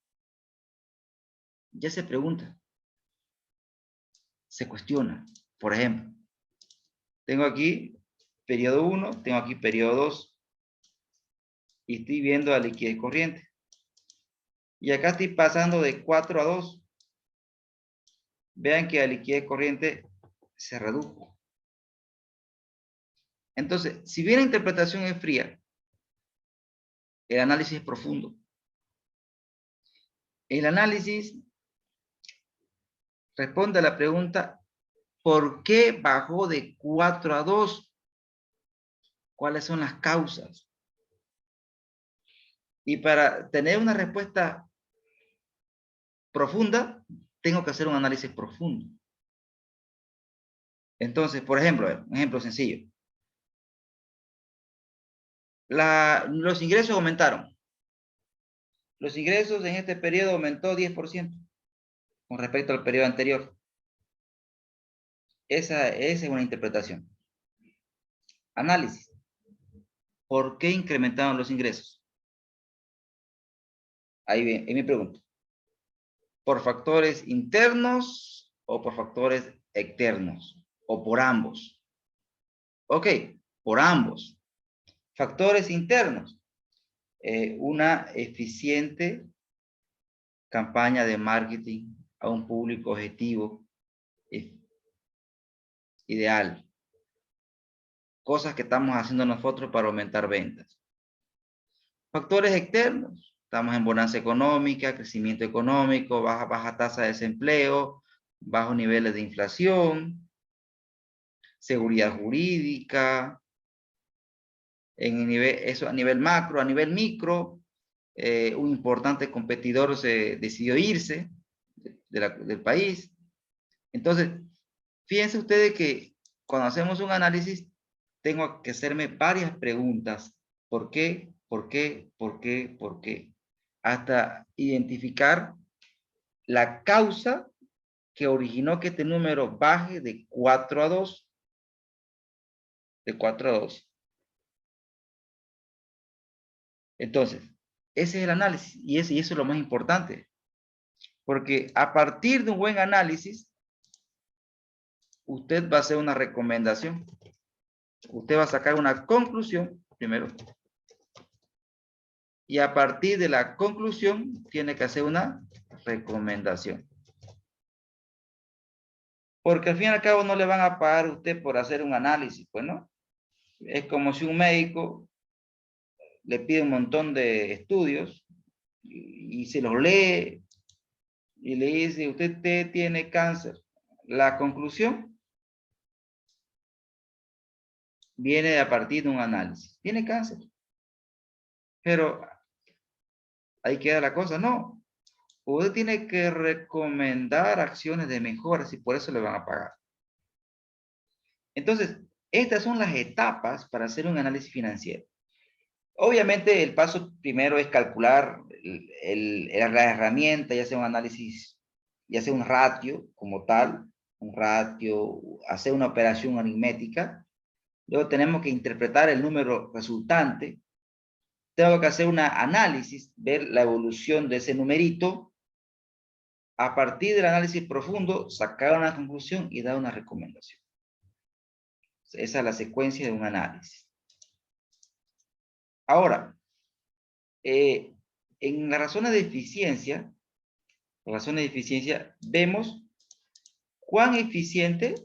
ya se pregunta, se cuestiona. Por ejemplo, tengo aquí periodo 1, tengo aquí periodo 2, y estoy viendo la liquidez corriente. Y acá estoy pasando de 4 a 2. Vean que la liquidez corriente se redujo. Entonces, si bien la interpretación es fría, el análisis es profundo. El análisis responde a la pregunta, ¿por qué bajó de 4 a 2? ¿Cuáles son las causas? Y para tener una respuesta profunda, tengo que hacer un análisis profundo. Entonces, por ejemplo, un ejemplo sencillo. Los ingresos aumentaron. Los ingresos en este periodo aumentó 10% con respecto al periodo anterior. Esa es una interpretación. Análisis. ¿Por qué incrementaron los ingresos? Ahí me pregunto. ¿Por factores internos o por factores externos? ¿O por ambos? Ok, por ambos. Factores internos. Una eficiente campaña de marketing a un público objetivo ideal. Cosas que estamos haciendo nosotros para aumentar ventas. Factores externos. Estamos en bonanza económica, crecimiento económico, baja tasa de desempleo, bajos niveles de inflación, seguridad jurídica, eso a nivel macro, a nivel micro, un importante competidor decidió irse del país. Entonces, fíjense ustedes que cuando hacemos un análisis, tengo que hacerme varias preguntas. ¿Por qué? ¿Por qué? ¿Por qué? ¿Por qué? Hasta identificar la causa que originó que este número baje de 4 a 2. De 4 a 2. Entonces, ese es el análisis y eso es lo más importante. Porque a partir de un buen análisis, usted va a hacer una recomendación. Usted va a sacar una conclusión primero. Y a partir de la conclusión, tiene que hacer una recomendación. Porque al fin y al cabo no le van a pagar a usted por hacer un análisis, pues no. Es como si un médico le pide un montón de estudios y se los lee y le dice, usted tiene cáncer. La conclusión viene a partir de un análisis. Tiene cáncer. Pero ahí queda la cosa, no. Usted tiene que recomendar acciones de mejoras y por eso le van a pagar. Entonces, estas son las etapas para hacer un análisis financiero. Obviamente, el paso primero es calcular la herramienta, ya sea un análisis, ya sea un ratio como tal, un ratio, hacer una operación aritmética. Luego tenemos que interpretar el número resultante. Tengo que hacer un análisis, ver la evolución de ese numerito. A partir del análisis profundo, sacar una conclusión y dar una recomendación. Esa es la secuencia de un análisis. Ahora, en las razones de eficiencia, vemos cuán eficiente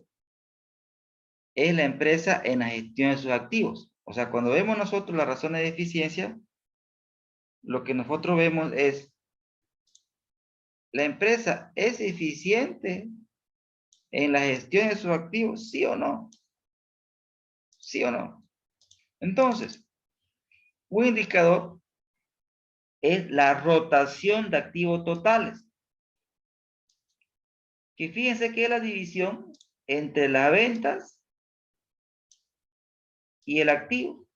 es la empresa en la gestión de sus activos. O sea, cuando vemos nosotros las razones de eficiencia, lo que nosotros vemos es, ¿la empresa es eficiente en la gestión de sus activos? ¿Sí o no? ¿Sí o no? Entonces, un indicador es la rotación de activos totales. Que fíjense que es la división entre las ventas y el activo.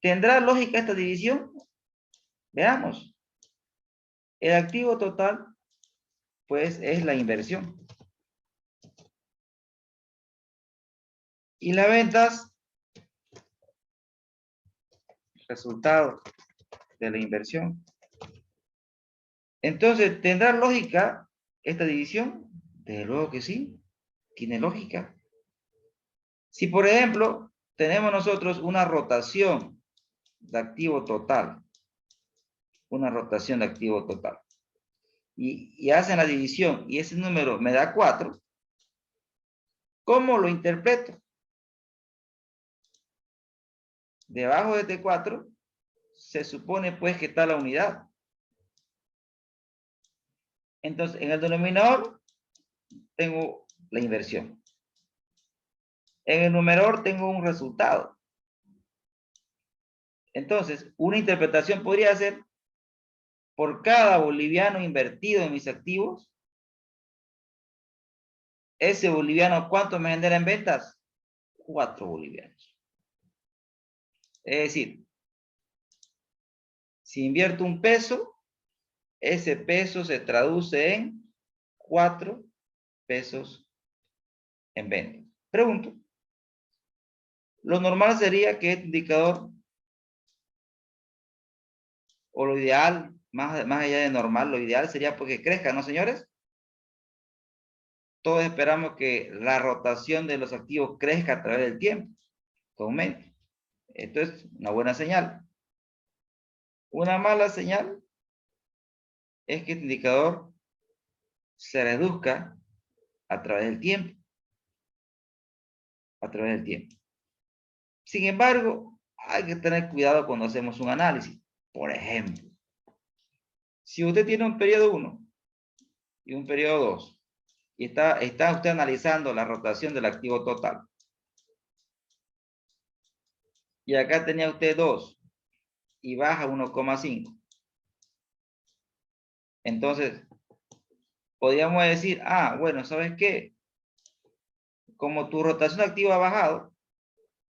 ¿Tendrá lógica esta división? Veamos. El activo total, pues, es la inversión. Y las ventas, resultado de la inversión. Entonces, ¿tendrá lógica esta división? Desde luego que sí, tiene lógica. Si, por ejemplo, tenemos nosotros una rotación de activo total, una rotación de activo total, y hacen la división, y ese número me da 4, ¿cómo lo interpreto? Debajo de este 4, se supone pues que está la unidad. Entonces, en el denominador tengo la inversión. En el numerador tengo un resultado. Entonces, una interpretación podría ser, por cada boliviano invertido en mis activos, ese boliviano, ¿cuánto me genera en ventas? 4 bolivianos. Es decir, si invierto un peso, ese peso se traduce en 4 pesos en ventas. Pregunto, lo normal sería que este indicador, o lo ideal, más allá de normal, lo ideal sería porque crezca, ¿no, señores? Todos esperamos que la rotación de los activos crezca a través del tiempo, que aumente. Esto es una buena señal. Una mala señal es que este indicador se reduzca a través del tiempo. A través del tiempo. Sin embargo, hay que tener cuidado cuando hacemos un análisis. Por ejemplo, si usted tiene un periodo 1 y un periodo 2, y está usted analizando la rotación del activo total, y acá tenía usted 2 y baja 1,5, entonces podríamos decir, bueno, ¿sabes qué? Como tu rotación activa ha bajado,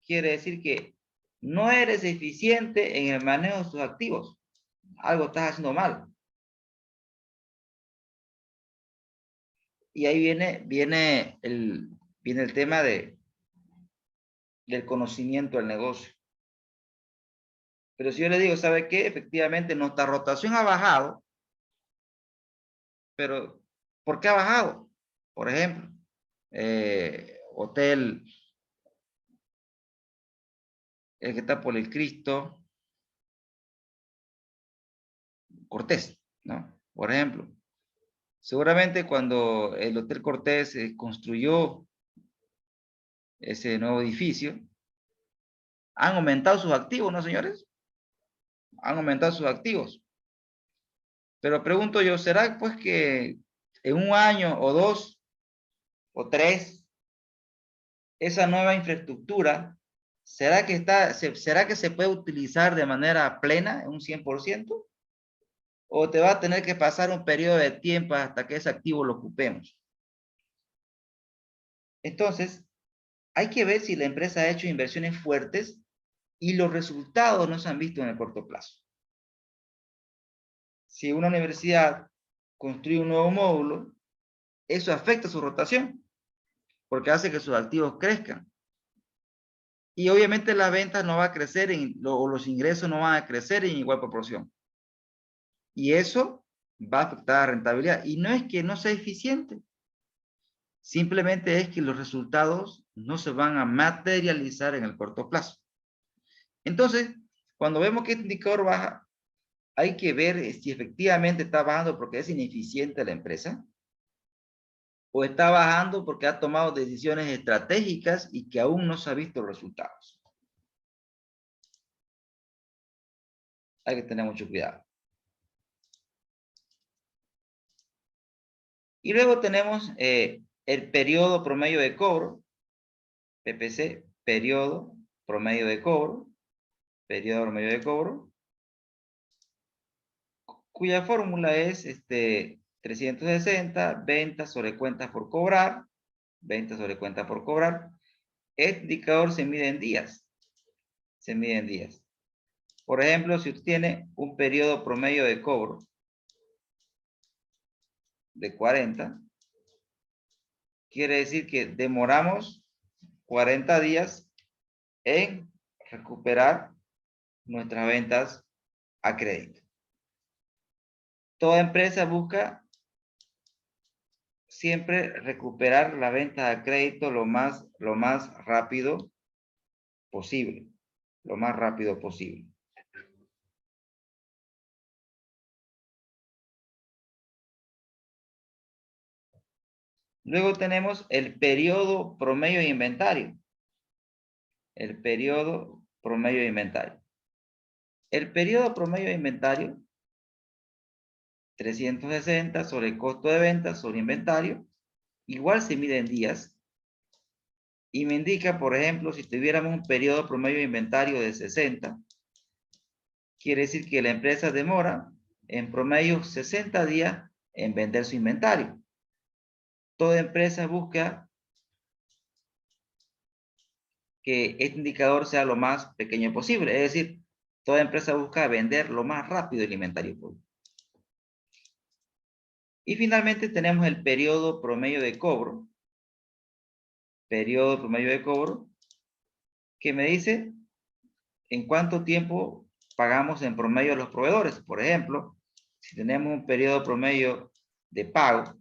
quiere decir que no eres eficiente en el manejo de tus activos. Algo estás haciendo mal. Y ahí viene el tema del conocimiento del negocio. Pero si yo le digo, ¿sabe qué? Efectivamente, nuestra rotación ha bajado. Pero, ¿por qué ha bajado? Por ejemplo, hotel, el que está por el Cristo, Cortés, ¿no? Por ejemplo. Seguramente cuando el Hotel Cortés construyó ese nuevo edificio, han aumentado sus activos, ¿no, señores? Han aumentado sus activos. Pero pregunto yo, ¿será pues que en un año o 2 o 3, esa nueva infraestructura, ¿será que se puede utilizar de manera plena, en un 100%? ¿O te va a tener que pasar un periodo de tiempo hasta que ese activo lo ocupemos? Entonces, hay que ver si la empresa ha hecho inversiones fuertes y los resultados no se han visto en el corto plazo. Si una universidad construye un nuevo módulo, eso afecta su rotación, porque hace que sus activos crezcan. Y obviamente las ventas no van a crecer, o los ingresos no van a crecer en igual proporción. Y eso va a afectar la rentabilidad. Y no es que no sea eficiente, simplemente es que los resultados no se van a materializar en el corto plazo. Entonces, cuando vemos que este indicador baja, hay que ver si efectivamente está bajando porque es ineficiente la empresa, o está bajando porque ha tomado decisiones estratégicas y que aún no se ha visto los resultados. Hay que tener mucho cuidado. Y luego tenemos el periodo promedio de cobro, PPC, periodo promedio de cobro, periodo promedio de cobro, cuya fórmula es 360 ventas sobre cuentas por cobrar. Ventas sobre cuentas por cobrar. Este indicador se mide en días. Se mide en días. Por ejemplo, si usted tiene un periodo promedio de cobro de 40, quiere decir que demoramos 40 días en recuperar nuestras ventas a crédito. Toda empresa busca siempre recuperar la venta a crédito lo más rápido posible. Lo más rápido posible. Luego tenemos el periodo promedio de inventario. El periodo promedio de inventario. El periodo promedio de inventario, 360 sobre el costo de venta sobre inventario, igual se mide en días. Y me indica, por ejemplo, si tuviéramos un periodo promedio de inventario de 60, quiere decir que la empresa demora en promedio 60 días en vender su inventario. Toda empresa busca que este indicador sea lo más pequeño posible. Es decir, toda empresa busca vender lo más rápido el inventario público. Y finalmente tenemos el periodo promedio de cobro. Periodo promedio de cobro, que me dice en cuánto tiempo pagamos en promedio a los proveedores. Por ejemplo, si tenemos un periodo promedio de pago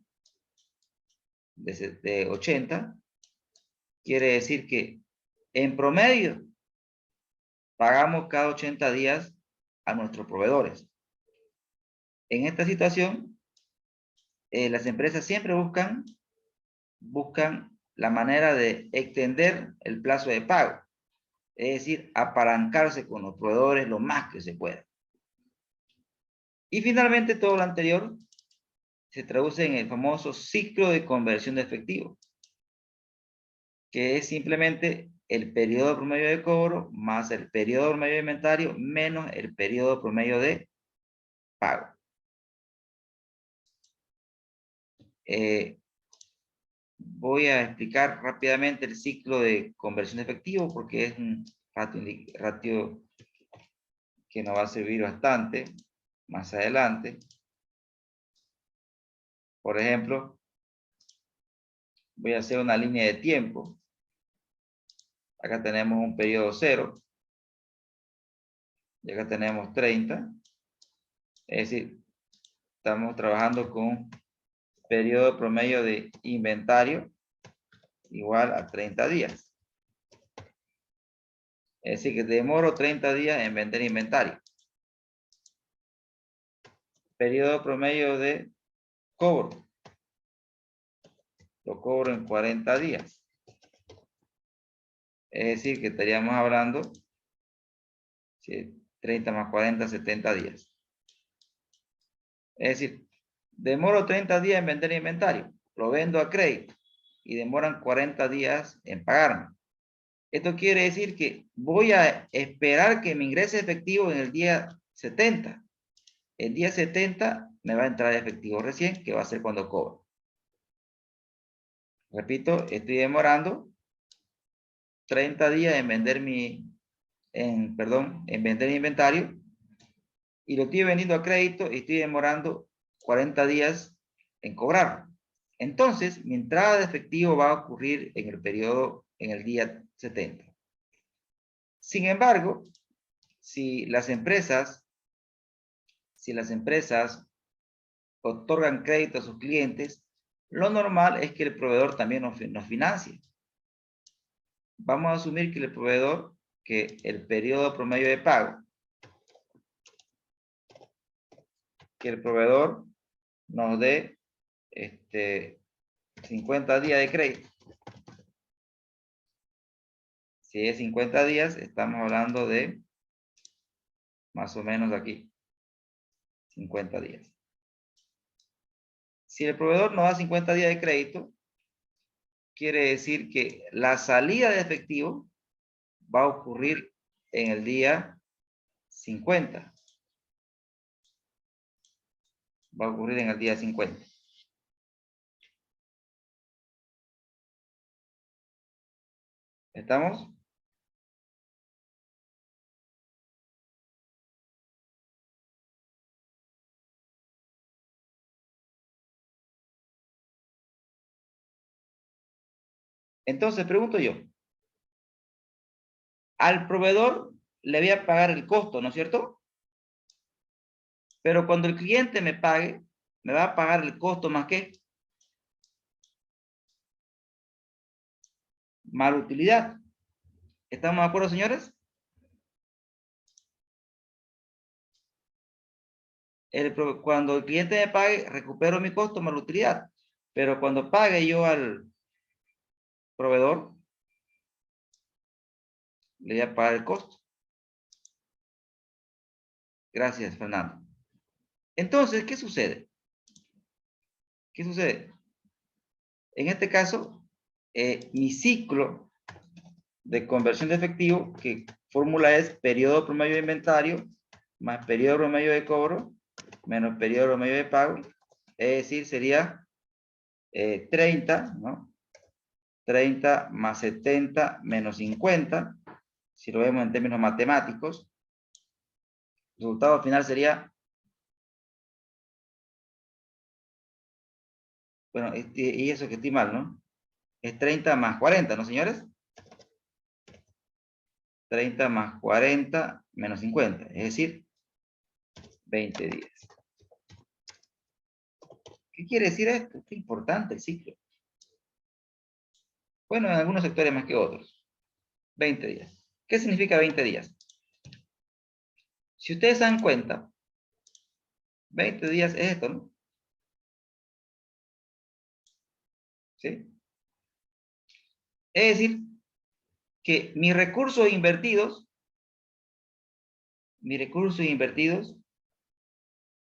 de 80, quiere decir que en promedio pagamos cada 80 días a nuestros proveedores. En esta situación, las empresas siempre buscan la manera de extender el plazo de pago. Es decir, apalancarse con los proveedores lo más que se pueda. Y finalmente, todo lo anterior se traduce en el famoso ciclo de conversión de efectivo, que es simplemente el periodo promedio de cobro más el periodo promedio de inventario menos el periodo promedio de pago. Voy a explicar rápidamente el ciclo de conversión de efectivo porque es un ratio que nos va a servir bastante más adelante. Por ejemplo, voy a hacer una línea de tiempo. Acá tenemos un periodo 0. Y acá tenemos 30. Es decir, estamos trabajando con periodo promedio de inventario igual a 30 días. Es decir, que demoro 30 días en vender inventario. Periodo promedio de cobro. Lo cobro en 40 días. Es decir, que estaríamos hablando 30 más 40, 70 días. Es decir, demoro 30 días en vender inventario. Lo vendo a crédito. Y demoran 40 días en pagarme. Esto quiere decir que voy a esperar que me ingrese efectivo en el día 70. El día 70 me va a entrar efectivo recién, que va a ser cuando cobro. Repito, estoy demorando 30 días en vender en vender inventario. Y lo estoy vendiendo a crédito y estoy demorando 40 días en cobrar. Entonces, mi entrada de efectivo va a ocurrir en el día 70. Sin embargo, si las empresas otorgan crédito a sus clientes, lo normal es que el proveedor también nos financie. Vamos a asumir que el periodo promedio de pago, que el proveedor nos dé 50 días de crédito. Si es 50 días, estamos hablando de más o menos aquí, 50 días. Si el proveedor nos da 50 días de crédito, quiere decir que la salida de efectivo va a ocurrir en el día 50. va a ocurrir en el día 50. ¿Estamos? Entonces, pregunto yo. Al proveedor le voy a pagar el costo, ¿no es cierto? Pero cuando el cliente me pague, me va a pagar el costo más que más utilidad. ¿Estamos de acuerdo, señores? Cuando el cliente me pague, recupero mi costo más la utilidad. Pero cuando pague yo al proveedor, le voy a pagar el costo. Gracias, Fernando. Entonces, ¿qué sucede? ¿Qué sucede? En este caso, mi ciclo de conversión de efectivo, que fórmula es periodo promedio de inventario más periodo promedio de cobro menos periodo promedio de pago, es decir, sería 30, ¿no? 30 más 70 menos 50, si lo vemos en términos matemáticos, el resultado final sería, bueno, y eso que estoy mal, ¿no? Es 30 más 40, ¿no, señores? 30 más 40 menos 50, es decir, 20 días. ¿Qué quiere decir esto? Qué importante el ciclo. Bueno, en algunos sectores más que otros. 20 días. ¿Qué significa 20 días? Si ustedes se dan cuenta, 20 días es esto, ¿no? ¿Sí? Es decir, que mis recursos invertidos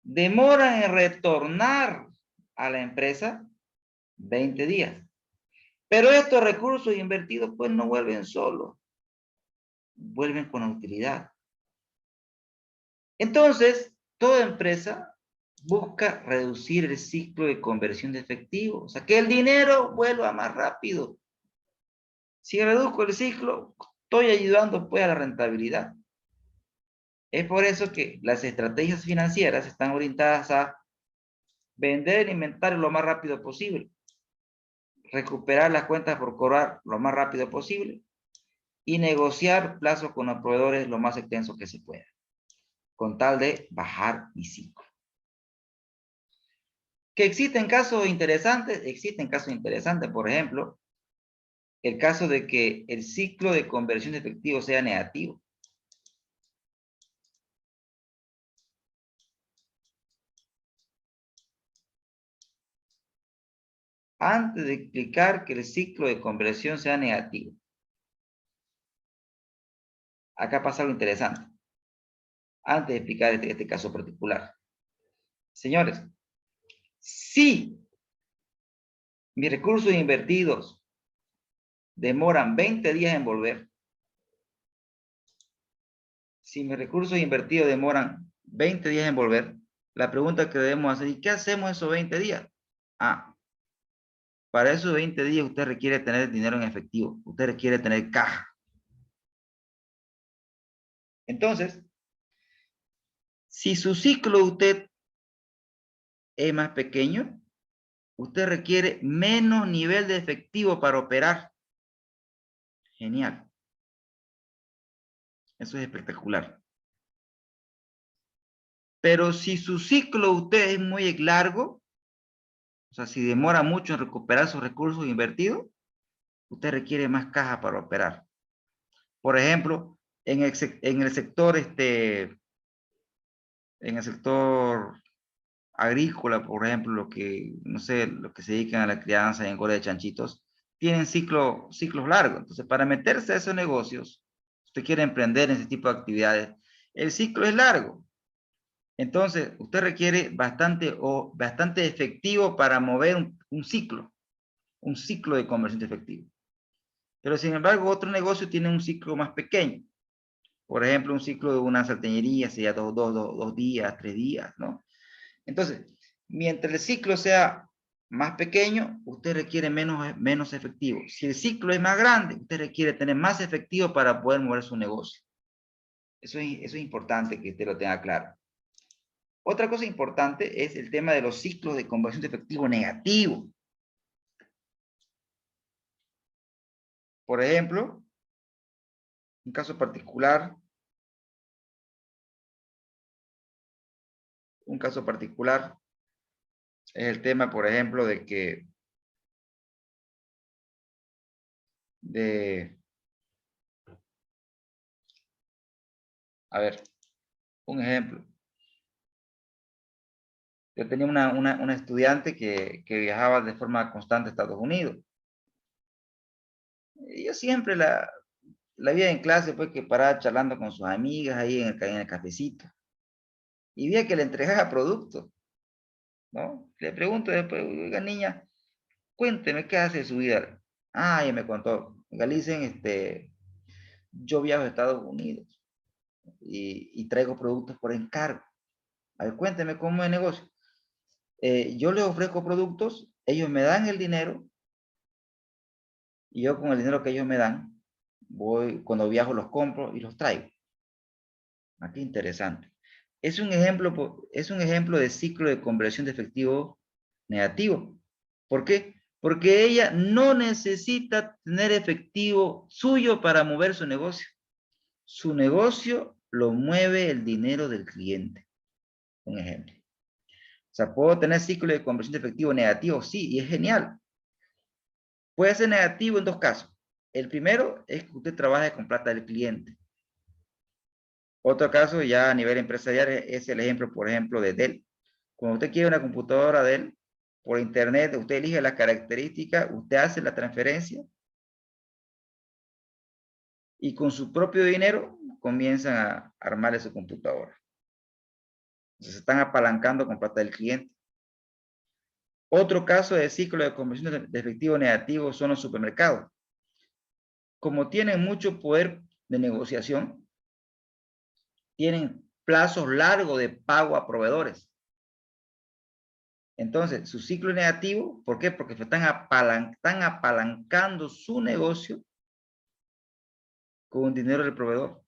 demoran en retornar a la empresa 20 días. Pero estos recursos invertidos pues no vuelven solos, vuelven con utilidad. Entonces, toda empresa busca reducir el ciclo de conversión de efectivo, o sea, que el dinero vuelva más rápido. Si reduzco el ciclo, estoy ayudando pues a la rentabilidad. Es por eso que las estrategias financieras están orientadas a vender el inventario lo más rápido posible, recuperar las cuentas por cobrar lo más rápido posible y negociar plazos con los proveedores lo más extenso que se pueda, con tal de bajar mi ciclo. ¿Que existen casos interesantes? Existen casos interesantes, por ejemplo, el caso de que el ciclo de conversión de efectivo sea negativo. Antes de explicar que el ciclo de conversión sea negativo, acá pasa algo interesante. Antes de explicar este caso particular. Señores, si mis recursos invertidos demoran 20 días en volver, si mis recursos invertidos demoran 20 días en volver, la pregunta que debemos hacer, ¿y qué hacemos esos 20 días? Para esos 20 días usted requiere tener dinero en efectivo, usted requiere tener caja. Entonces, si su ciclo usted es más pequeño, usted requiere menos nivel de efectivo para operar. Genial. Eso es espectacular. Pero si su ciclo usted es muy largo, o sea, si demora mucho en recuperar sus recursos invertidos, usted requiere más caja para operar. Por ejemplo, en el sector agrícola, por ejemplo, lo que se dedican a la crianza y engorda de chanchitos, tienen ciclos largos. Entonces, para meterse a esos negocios, usted quiere emprender en ese tipo de actividades, el ciclo es largo. Entonces, usted requiere bastante efectivo para mover un ciclo de conversión de efectivo. Pero, sin embargo, otro negocio tiene un ciclo más pequeño. Por ejemplo, un ciclo de una sartenería sería 2 días, 3 días, ¿no? Entonces, Mientras el ciclo sea más pequeño, usted requiere menos efectivo. Si el ciclo es más grande, usted requiere tener más efectivo para poder mover su negocio. Eso es importante que usted lo tenga claro. Otra cosa importante es el tema de los ciclos de conversión de efectivo negativo. Por ejemplo, un caso particular es el tema, por ejemplo, de que a ver, un ejemplo. Yo tenía una estudiante que viajaba de forma constante a Estados Unidos. Y yo siempre la veía en clase, pues, que paraba charlando con sus amigas ahí en el cafecito. Y veía que le entregaba productos, ¿no? Le pregunto después, oiga, niña, cuénteme qué hace de su vida. Ah, ella me contó, Galicen, yo viajo a Estados Unidos y traigo productos por encargo. A ver, cuénteme cómo es el negocio. Yo les ofrezco productos, ellos me dan el dinero y yo con el dinero que ellos me dan, cuando viajo los compro y los traigo. Aquí interesante. Es un ejemplo de ciclo de conversión de efectivo negativo. ¿Por qué? Porque ella no necesita tener efectivo suyo para mover su negocio. Su negocio lo mueve el dinero del cliente. Un ejemplo. O sea, ¿puedo tener ciclo de conversión de efectivo negativo? Sí, y es genial. Puede ser negativo en dos casos. El primero es que usted trabaje con plata del cliente. Otro caso ya a nivel empresarial es el ejemplo, por ejemplo, de Dell. Cuando usted quiere una computadora Dell, por internet, usted elige las características, usted hace la transferencia y con su propio dinero comienzan a armarle su computadora. Entonces se están apalancando con plata del cliente. Otro caso de ciclo de conversión de efectivo negativo son los supermercados. Como tienen mucho poder de negociación, tienen plazos largos de pago a proveedores. Entonces, su ciclo es negativo, ¿por qué? Porque están apalancando su negocio con dinero del proveedor.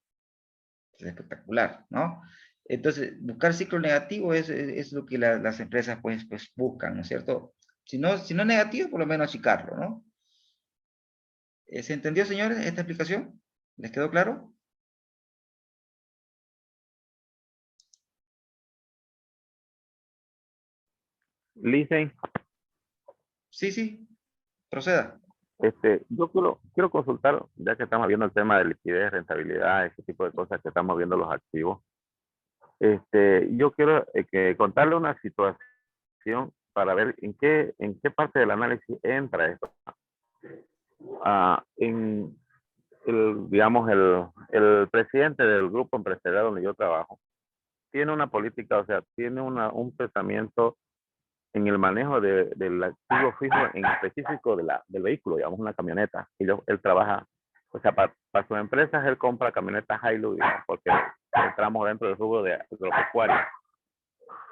Es espectacular, ¿no? Entonces, buscar ciclo negativo es lo que las empresas pues buscan, ¿no es cierto? Si no es negativo, por lo menos achicarlo, ¿no? ¿Se entendió, señores, esta explicación? ¿Les quedó claro? Listen, Sí, proceda. yo quiero consultar, ya que estamos viendo el tema de liquidez, rentabilidad, ese tipo de cosas que estamos viendo los activos. Yo quiero contarle una situación para ver en qué parte del análisis entra esto. Digamos, el presidente del grupo empresarial donde yo trabajo tiene una política, o sea, tiene un pensamiento en el manejo del activo fijo, en específico del vehículo, digamos una camioneta. Él trabaja, o sea, para sus empresas él compra camionetas Hilux, digamos, porque entramos dentro del rubro de agropecuario.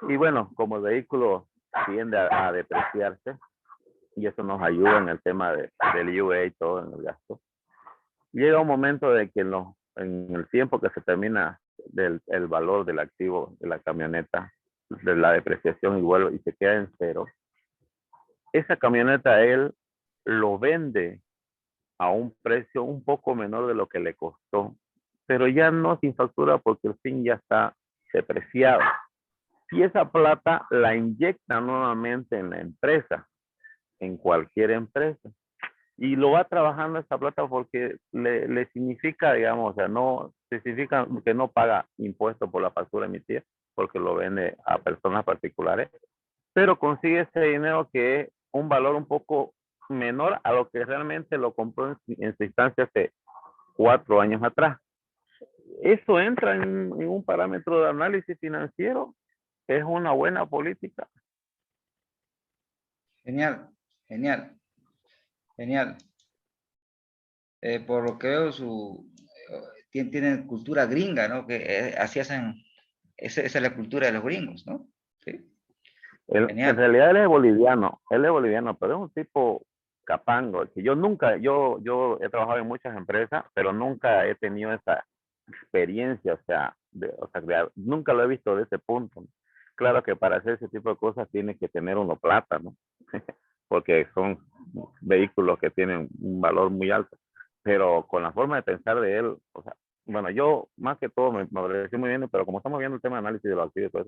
Y bueno, como el vehículo tiende a depreciarse, y eso nos ayuda en el tema del UA y todo, en el gasto. Llega un momento de que en el tiempo que se termina el valor del activo de la camioneta, de la depreciación y se queda en cero, esa camioneta él lo vende a un precio un poco menor de lo que le costó, pero ya no sin factura porque el fin ya está depreciado. Y esa plata la inyecta nuevamente en la empresa, en cualquier empresa. Y lo va trabajando esa plata porque le significa, digamos, o sea, no significa que no paga impuestos por la factura emitida porque lo vende a personas particulares, pero consigue ese dinero que es un valor un poco menor a lo que realmente lo compró en su instancia hace 4 años atrás. Eso entra en un parámetro de análisis financiero. Es una buena política. Genial. Por lo que veo, tienen cultura gringa, ¿no? Que así hacen, esa es la cultura de los gringos, ¿no? ¿Sí? En Genial. realidad él es boliviano, pero es un tipo capango, que yo nunca, yo he trabajado en muchas empresas, pero nunca he tenido esa experiencia, nunca lo he visto de ese punto. Claro que para hacer ese tipo de cosas tiene que tener uno plata, ¿no? Porque son vehículos que tienen un valor muy alto, pero con la forma de pensar de él, o sea, bueno, yo más que todo me pareció muy bien, pero como estamos viendo el tema de análisis de los activos, pues,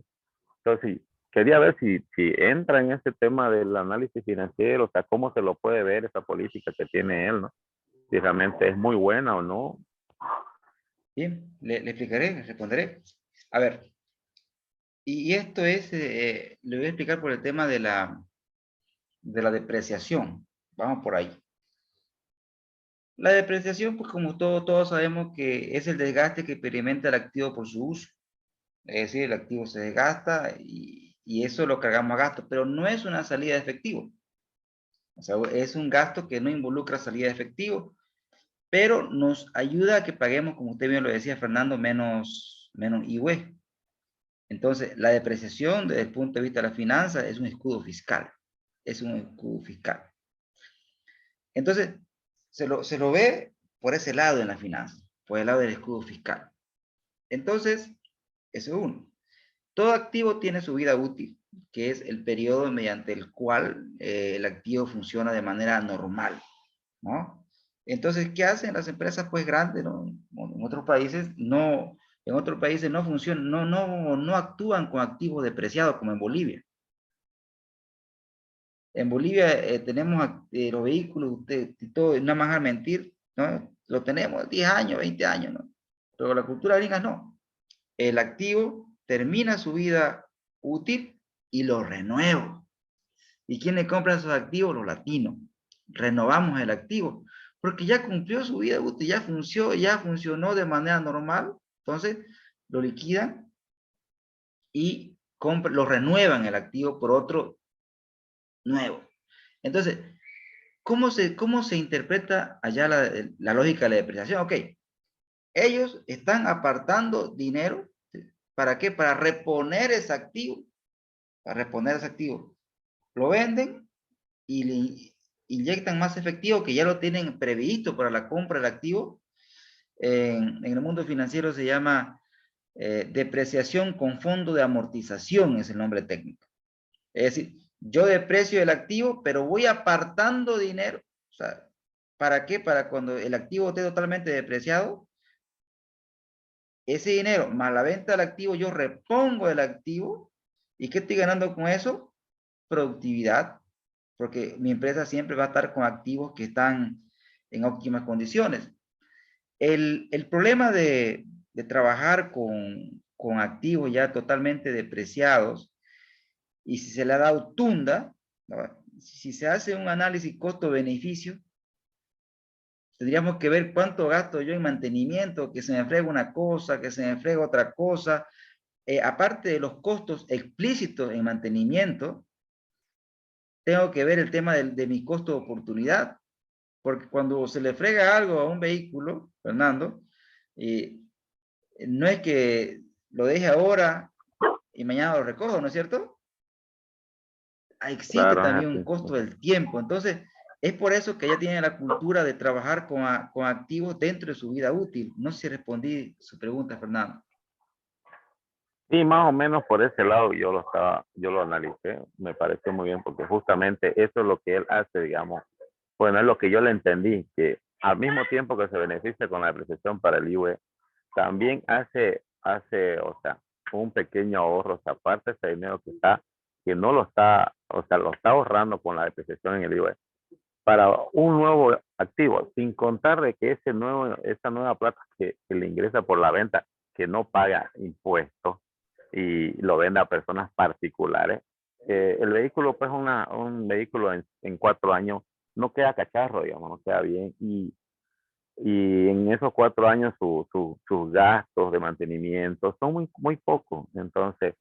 entonces sí, quería ver si entra en ese tema del análisis financiero, o sea, cómo se lo puede ver esa política que tiene él, ¿no? Si realmente es muy buena o no. Bien, le explicaré, le responderé. A ver, y esto es, le voy a explicar por el tema de la depreciación. Vamos por ahí. La depreciación, pues como todos sabemos que es el desgaste que experimenta el activo por su uso. Es decir, el activo se desgasta y eso lo cargamos a gasto, pero no es una salida de efectivo. O sea, es un gasto que no involucra salida de efectivo, pero nos ayuda a que paguemos, como usted bien lo decía, Fernando, menos IVA. Entonces, la depreciación desde el punto de vista de la finanza es un escudo fiscal. Es un escudo fiscal. Entonces, se lo ve por ese lado en la finanza, por el lado del escudo fiscal. Entonces, eso es uno. Todo activo tiene su vida útil, que es el periodo mediante el cual el activo funciona de manera normal, ¿no? Entonces, ¿qué hacen las empresas pues grandes, ¿no? En otros países no funcionan, no actúan con activos depreciados como en Bolivia. En Bolivia tenemos los vehículos, usted, y todo, nada más a mentir, ¿no? Lo tenemos 10 años, 20 años, ¿no? Pero la cultura gringa no. El activo termina su vida útil y lo renuevo. ¿Y quién le compra esos activos? Los latinos. Renovamos el activo, porque ya cumplió su vida útil, ya funcionó de manera normal, entonces lo liquidan y lo renuevan el activo por otro nuevo. Entonces, cómo se interpreta allá la lógica de la depreciación? Ok, ellos están apartando dinero, ¿para qué? Para reponer ese activo, para reponer ese activo. Lo venden y le inyectan más efectivo que ya lo tienen previsto para la compra del activo. En el mundo financiero se llama depreciación con fondo de amortización, es el nombre técnico. Es decir, yo deprecio el activo, pero voy apartando dinero. O sea, ¿para qué? Para cuando el activo esté totalmente depreciado, ese dinero más la venta del activo, yo repongo el activo. ¿Y qué estoy ganando con eso? Productividad, porque mi empresa siempre va a estar con activos que están en óptimas condiciones. El problema de trabajar con activos ya totalmente depreciados, y si se le ha dado tunda, ¿no? Si se hace un análisis costo-beneficio, tendríamos que ver cuánto gasto yo en mantenimiento, que se me frega una cosa, que se me frega otra cosa, aparte de los costos explícitos en mantenimiento, tengo que ver el tema de mi costo de oportunidad, porque cuando se le frega algo a un vehículo, Fernando, eh, no es que lo deje ahora y mañana lo recojo, ¿no es cierto? Existe Claro, es también un así. costo del tiempo. Entonces, es por eso que ella tiene la cultura de trabajar con activos dentro de su vida útil. No sé si respondí su pregunta, Fernando. Sí, más o menos por ese lado yo lo analicé, me pareció muy bien porque justamente eso es lo que él hace, digamos, bueno, es lo que yo le entendí, que al mismo tiempo que se beneficia con la depreciación para el IVA, también o sea, un pequeño ahorro, o sea, aparte de ese dinero que no lo está, o sea, lo está ahorrando con la depreciación en el IVA para un nuevo activo, sin contar de que esa nueva plata que le ingresa por la venta, que no paga impuestos y lo vende a personas particulares. El vehículo, pues un vehículo en 4 años no queda cacharro, digamos, no queda bien. Y en esos 4 años sus gastos de mantenimiento son muy pocos. Entonces,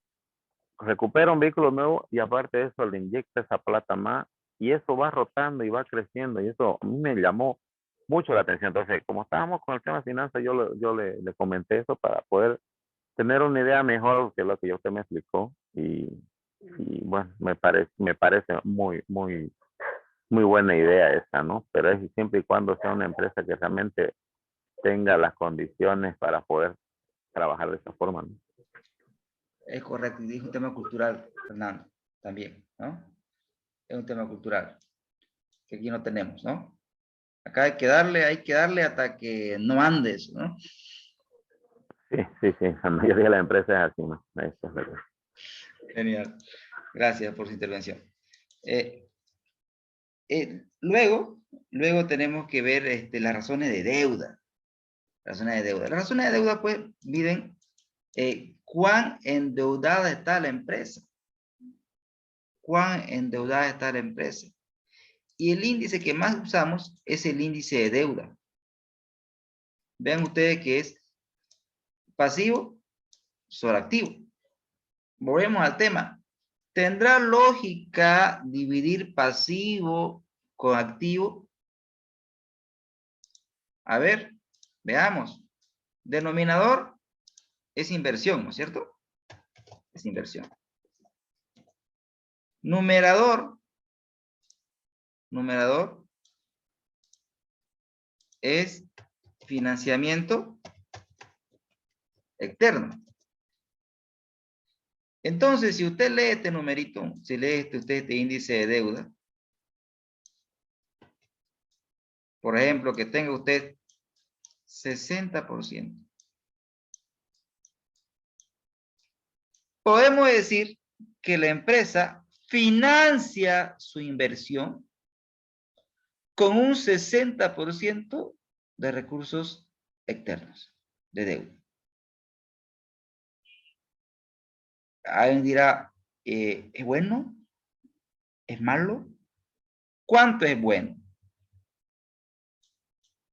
recupera un vehículo nuevo y aparte de eso le inyecta esa plata más y eso va rotando y va creciendo y eso a mí me llamó mucho la atención. Entonces, como estábamos con el tema de finanzas, yo le comenté eso para poder tener una idea mejor que lo que usted me explicó Y bueno, me parece muy buena idea esa, ¿no? Pero es siempre y cuando sea una empresa que realmente tenga las condiciones para poder trabajar de esa forma, ¿no? Es correcto, y es un tema cultural, Fernando, también, ¿no? Es un tema cultural, que aquí no tenemos, ¿no? Acá hay que darle hasta que no andes, ¿no? Sí, la mayoría de las empresas es así, ¿no? Eso es verdad. Genial. Gracias por su intervención. Luego tenemos que ver las razones de deuda. Razones de deuda. Las razones de deuda, pues, miden cuán endeudada está la empresa. Cuán endeudada está la empresa. Y el índice que más usamos es el índice de deuda. Vean ustedes que es pasivo sobre activo. Volvemos al tema. ¿Tendrá lógica dividir pasivo con activo? A ver, veamos. Denominador es inversión, ¿no es cierto? Es inversión. Numerador es financiamiento externo. Entonces, si usted lee este numerito, si lee este índice de deuda, por ejemplo, que tenga usted 60%. Podemos decir que la empresa financia su inversión con un 60% de recursos externos, de deuda. Alguien dirá, ¿es bueno? ¿Es malo? ¿Cuánto es bueno?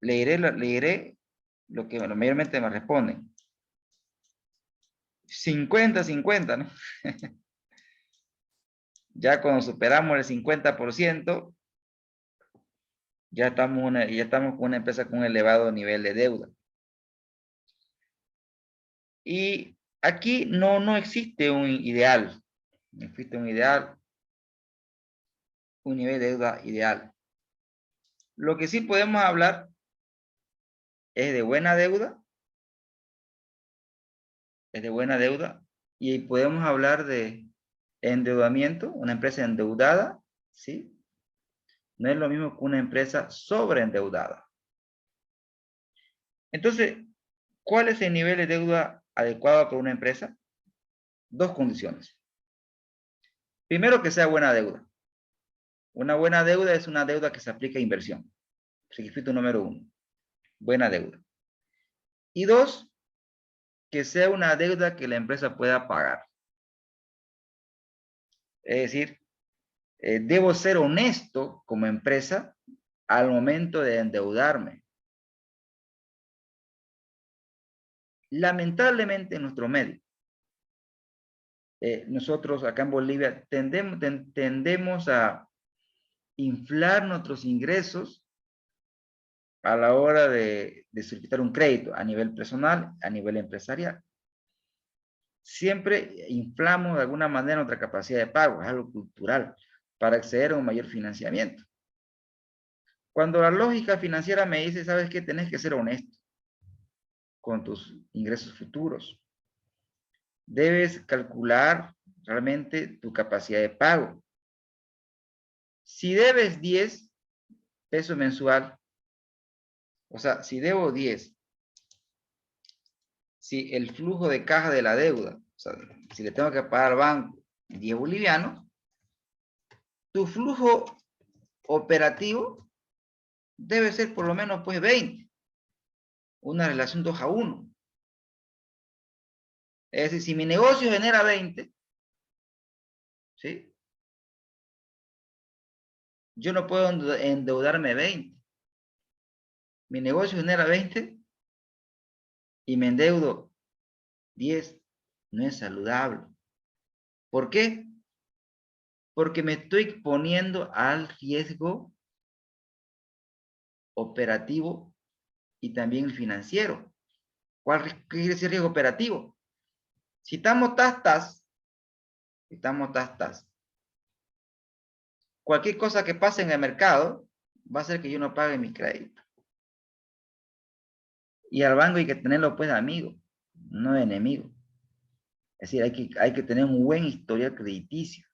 Le diré lo que mayormente me responden. 50-50, ¿no? Ya cuando superamos el 50%, ya estamos con una empresa con un elevado nivel de deuda. Y aquí no existe un ideal. No existe un ideal, un nivel de deuda ideal. Lo que sí podemos hablar es de buena deuda. Es de buena deuda. Y podemos hablar de endeudamiento, una empresa endeudada, ¿sí? No es lo mismo que una empresa sobreendeudada. Entonces, ¿cuál es el nivel de deuda adecuado para una empresa? Dos condiciones. Primero, que sea buena deuda. Una buena deuda es una deuda que se aplica a inversión. Requisito número 1. Buena deuda. Y 2, que sea una deuda que la empresa pueda pagar. Es decir, debo ser honesto como empresa al momento de endeudarme. Lamentablemente en nuestro medio, nosotros acá en Bolivia tendemos a inflar nuestros ingresos a la hora de solicitar un crédito a nivel personal, a nivel empresarial. Siempre inflamos de alguna manera nuestra capacidad de pago, es algo cultural, para acceder a un mayor financiamiento. Cuando la lógica financiera me dice, ¿sabes qué? Tenés que ser honesto con tus ingresos futuros. Debes calcular realmente tu capacidad de pago. Si debes 10 pesos mensual, o sea, si debo 10, si el flujo de caja de la deuda, o sea, si le tengo que pagar al banco 10 bolivianos, tu flujo operativo debe ser por lo menos pues 20. Una relación 2-1. Es decir, si mi negocio genera 20, ¿sí? Yo no puedo endeudarme 20. Mi negocio genera 20 y me endeudo 10. No es saludable. ¿Por qué? Porque me estoy exponiendo al riesgo operativo y también el financiero. ¿Qué quiere decir riesgo operativo? Si estamos tastas Estamos tas. Cualquier cosa que pase en el mercado va a hacer que yo no pague mi crédito. Y al banco hay que tenerlo pues amigo, no enemigo. Es decir, hay que tener un buen historial crediticio.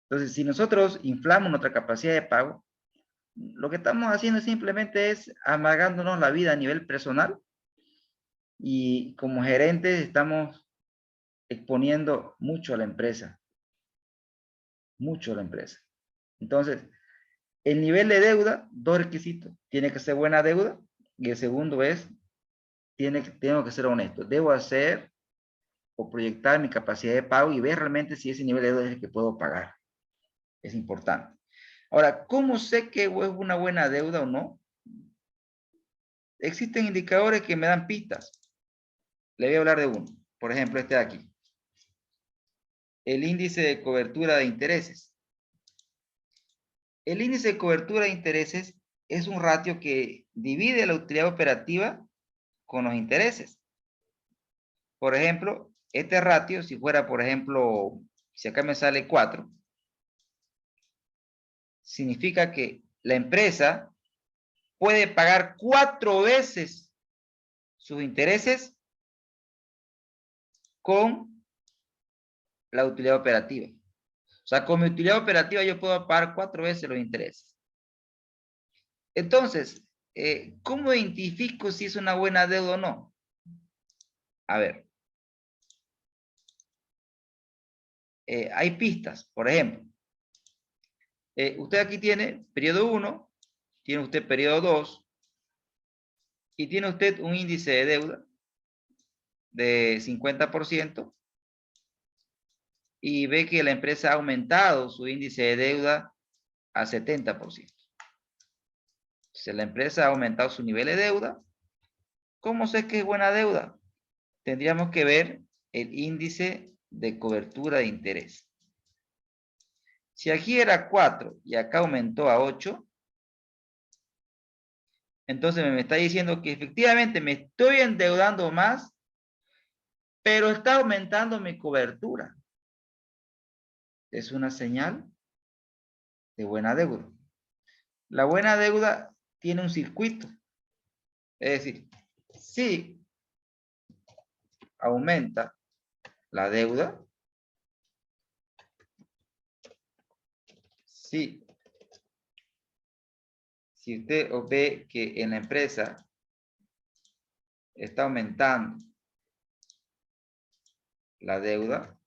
Entonces, si nosotros inflamos nuestra capacidad de pago, lo que estamos haciendo simplemente es amargándonos la vida a nivel personal y como gerentes estamos exponiendo mucho a la empresa. Mucho a la empresa. Entonces, el nivel de deuda, dos requisitos. Tiene que ser buena deuda y el segundo es, tengo que ser honesto. Debo hacer o proyectar mi capacidad de pago y ver realmente si ese nivel de deuda es el que puedo pagar. Es importante. Ahora, ¿cómo sé que es una buena deuda o no? Existen indicadores que me dan pistas. Le voy a hablar de uno. Por ejemplo, este de aquí. El índice de cobertura de intereses. El índice de cobertura de intereses es un ratio que divide la utilidad operativa con los intereses. Por ejemplo, este ratio, si fuera, por ejemplo, si acá me sale 4, significa que la empresa puede pagar 4 veces sus intereses con la utilidad operativa. O sea, con mi utilidad operativa yo puedo pagar 4 veces los intereses. Entonces, ¿cómo identifico si es una buena deuda o no? A ver. Hay pistas, por ejemplo. Usted aquí tiene periodo 1, tiene usted periodo 2, y tiene usted un índice de deuda de 50%, y ve que la empresa ha aumentado su índice de deuda a 70%. Si la empresa ha aumentado su nivel de deuda, ¿cómo sé que es buena deuda? Tendríamos que ver el índice de cobertura de interés. Si aquí era 4 y acá aumentó a 8, entonces me está diciendo que efectivamente me estoy endeudando más, pero está aumentando mi cobertura. Es una señal de buena deuda. La buena deuda tiene un circuito. Es decir, si aumenta la deuda, si usted ve que en la empresa está aumentando la deuda,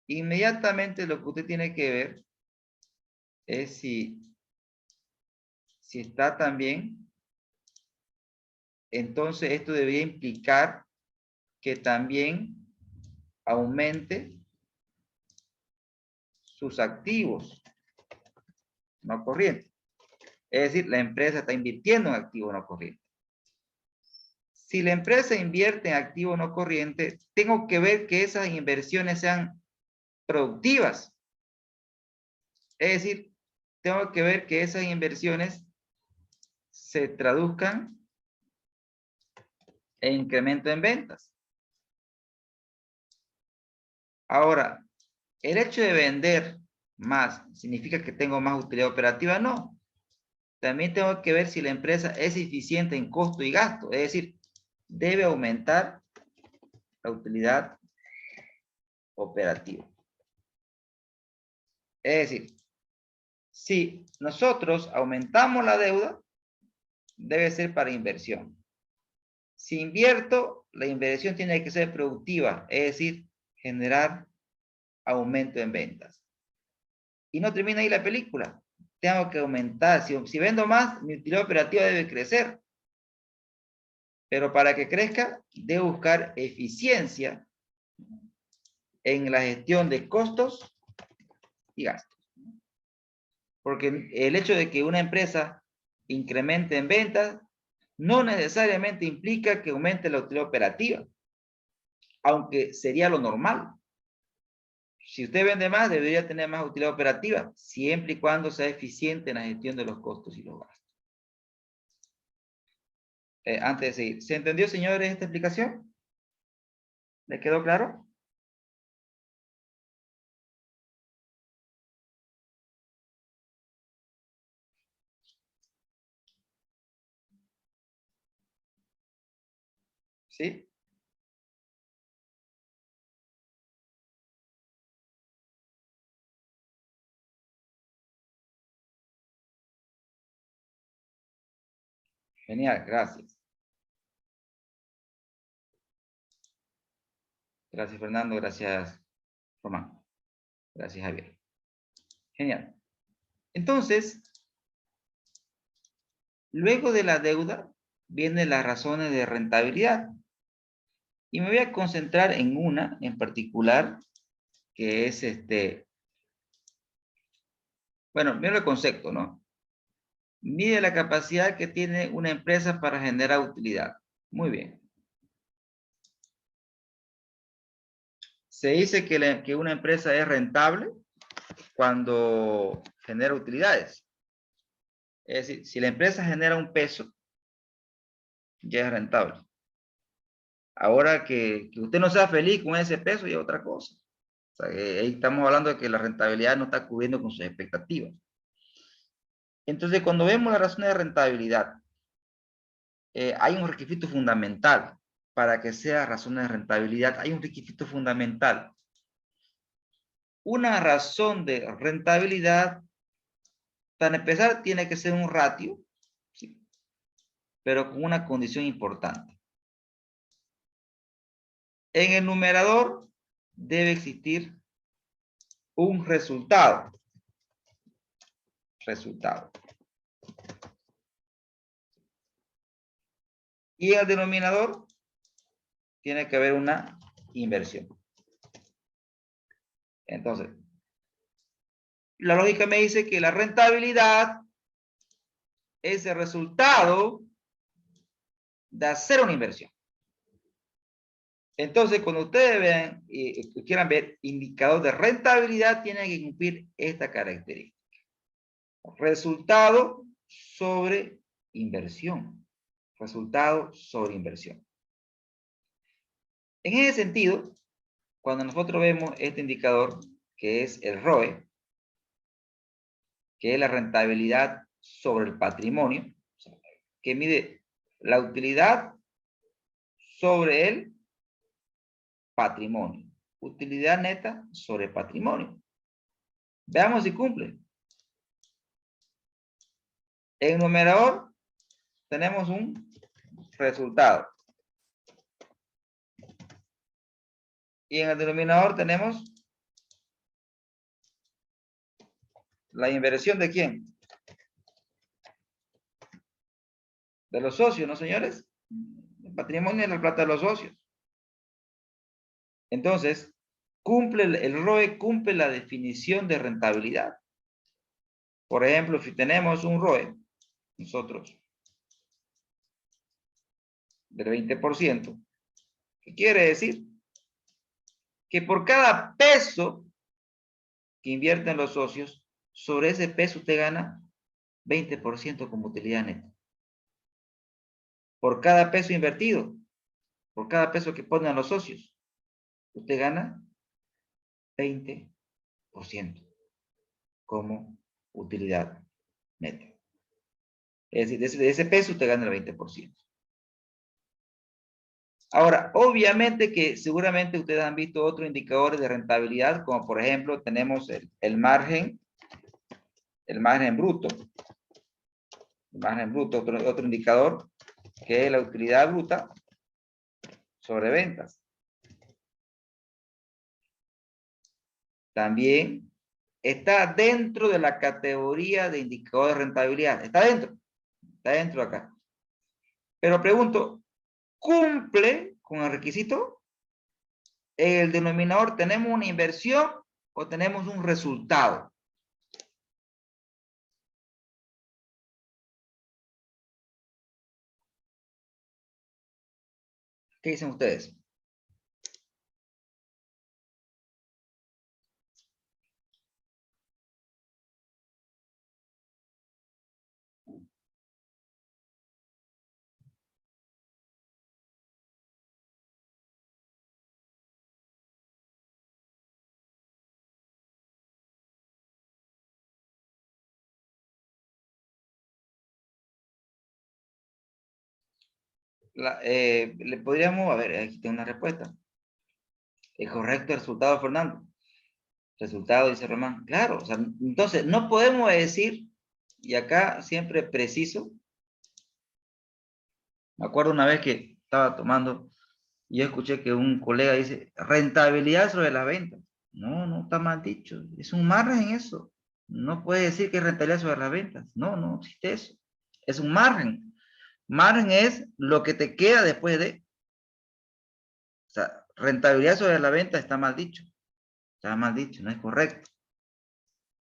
inmediatamente lo que usted tiene que ver es si está también, entonces esto debería implicar que también aumente sus activos no corrientes. Es decir, la empresa está invirtiendo en activos no corrientes. Si la empresa invierte en activos no corrientes, tengo que ver que esas inversiones sean productivas. Es decir, tengo que ver que esas inversiones se traduzcan en incremento en ventas. Ahora, el hecho de vender más, ¿significa que tengo más utilidad operativa? No. También tengo que ver si la empresa es eficiente en costo y gasto. Es decir, debe aumentar la utilidad operativa. Es decir, si nosotros aumentamos la deuda, debe ser para inversión. Si invierto, la inversión tiene que ser productiva, es decir, generar aumento en ventas. Y no termina ahí la película. Tengo que aumentar. Si vendo más, mi utilidad operativa debe crecer. Pero para que crezca, debo buscar eficiencia en la gestión de costos y gastos. Porque el hecho de que una empresa incremente en ventas no necesariamente implica que aumente la utilidad operativa, aunque sería lo normal. Si usted vende más, debería tener más utilidad operativa, siempre y cuando sea eficiente en la gestión de los costos y los gastos. Antes de seguir, ¿se entendió, señores, esta explicación? ¿Le quedó claro? ¿Sí? Genial, gracias. Gracias, Fernando. Gracias, Román. Gracias, Javier. Genial. Entonces, luego de la deuda, vienen las razones de rentabilidad. Y me voy a concentrar en una en particular, que es bueno, mira el concepto, ¿no? Mide la capacidad que tiene una empresa para generar utilidad. Muy bien. Se dice que una empresa es rentable cuando genera utilidades. Es decir, si la empresa genera un peso, ya es rentable. Ahora que usted no sea feliz con ese peso, ya es otra cosa. O sea, ahí estamos hablando de que la rentabilidad no está cubriendo con sus expectativas. Entonces, cuando vemos las razones de rentabilidad, hay un requisito fundamental para que sea razones de rentabilidad. Hay un requisito fundamental. Una razón de rentabilidad, para empezar, tiene que ser un ratio, ¿sí? Pero con una condición importante. En el numerador debe existir un resultado. Y en el denominador tiene que haber una inversión. Entonces, la lógica me dice que la rentabilidad es el resultado de hacer una inversión. Entonces, cuando ustedes vean y quieran ver indicador de rentabilidad, tienen que cumplir esta característica. Resultado sobre inversión. Resultado sobre inversión. En ese sentido, cuando nosotros vemos este indicador, que es el ROE, que es la rentabilidad sobre el patrimonio, que mide la utilidad sobre el patrimonio. Utilidad neta sobre patrimonio. Veamos si cumple. En el numerador tenemos un resultado. Y en el denominador tenemos la inversión de quién? De los socios, ¿no, señores? El patrimonio es la plata de los socios. Entonces, el ROE cumple la definición de rentabilidad. Por ejemplo, si tenemos un ROE, nosotros, del 20%, ¿qué quiere decir? Que por cada peso que invierten los socios, sobre ese peso usted gana 20% como utilidad neta. Por cada peso invertido, por cada peso que ponen los socios, usted gana 20% como utilidad neta. Es decir, de ese peso usted gana el 20%. Ahora, obviamente que seguramente ustedes han visto otros indicadores de rentabilidad, como por ejemplo tenemos el margen bruto. El margen bruto, otro indicador, que es la utilidad bruta sobre ventas. También está dentro de la categoría de indicador de rentabilidad. Está dentro acá. Pero pregunto, ¿cumple con el requisito? ¿En el denominador tenemos una inversión o tenemos un resultado? ¿Qué dicen ustedes? le podríamos, a ver, aquí tengo una respuesta. ¿Es correcto el resultado, Fernando? Resultado, dice Román. Claro, o sea, entonces no podemos decir, y acá siempre preciso. Me acuerdo una vez que estaba tomando y yo escuché que un colega dice, rentabilidad sobre las ventas. No, no está mal dicho. Es un margen eso. No puede decir que es rentabilidad sobre las ventas. No, no existe eso. Es un margen. Margen es lo que te queda después de. O sea, rentabilidad sobre la venta está mal dicho. Está mal dicho, no es correcto.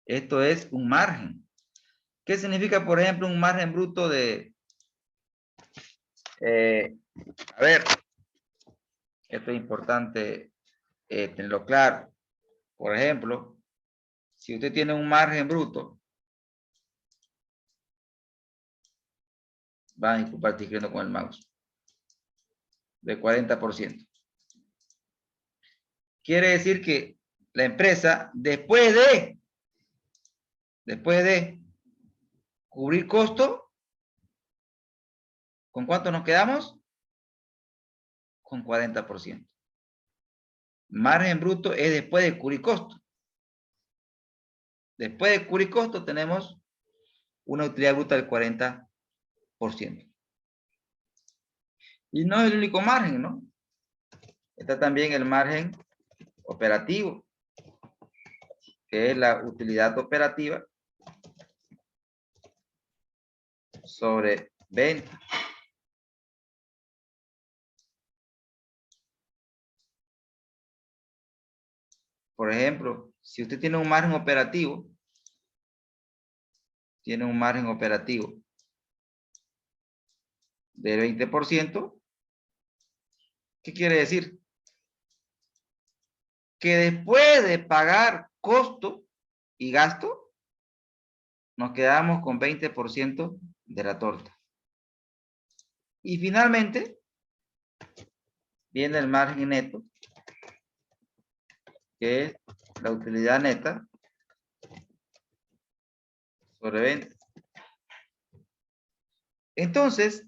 Esto es un margen. ¿Qué significa, por ejemplo, un margen bruto de... a ver, esto es importante tenerlo claro. Por ejemplo, si usted tiene un margen bruto, van a disculpar, estoy escribiendo con el mouse, de 40%. Quiere decir que la empresa, después de cubrir costo, ¿con cuánto nos quedamos? Con 40%. Margen bruto es después de cubrir costo. Después de cubrir costo tenemos una utilidad bruta del 40%. Y no es el único margen, ¿no? Está también el margen operativo, que es la utilidad operativa sobre venta. Por ejemplo, si usted tiene un margen operativo, del 20%, ¿qué quiere decir? Que después de pagar costo y gasto, nos quedamos con 20% de la torta. Y finalmente, viene el margen neto, que es la utilidad neta sobre venta. Entonces,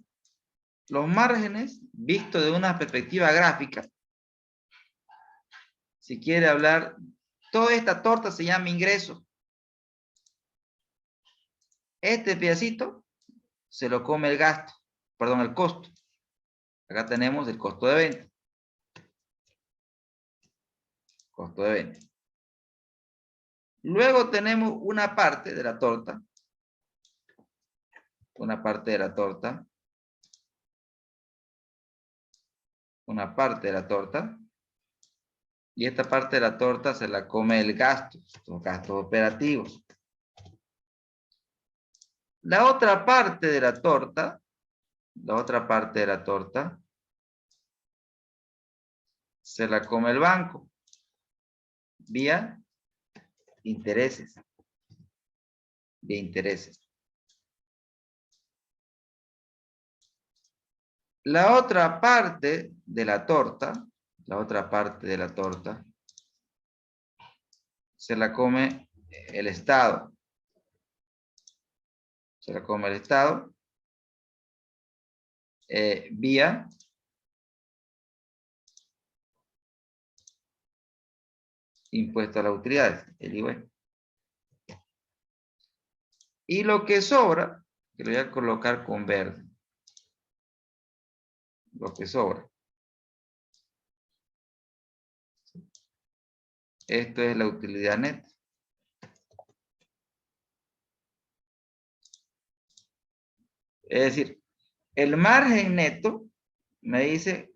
los márgenes, visto de una perspectiva gráfica, si quiere hablar, toda esta torta se llama ingreso. Este pedacito se lo come el gasto, perdón, el costo. Acá tenemos el costo de venta. Costo de venta. Luego tenemos una parte de la torta. Una parte de la torta. Una parte de la torta. Y esta parte de la torta se la come el gasto. Los gastos operativos. La otra parte de la torta. La otra parte de la torta. Se la come el banco. Vía intereses. Vía intereses. La otra parte de la torta, se la come el Estado. Se la come el Estado vía impuesto a las utilidades, el IVA. Y lo que sobra, que lo voy a colocar con verde. Lo que sobra. Esto es la utilidad neta. Es decir, el margen neto me dice,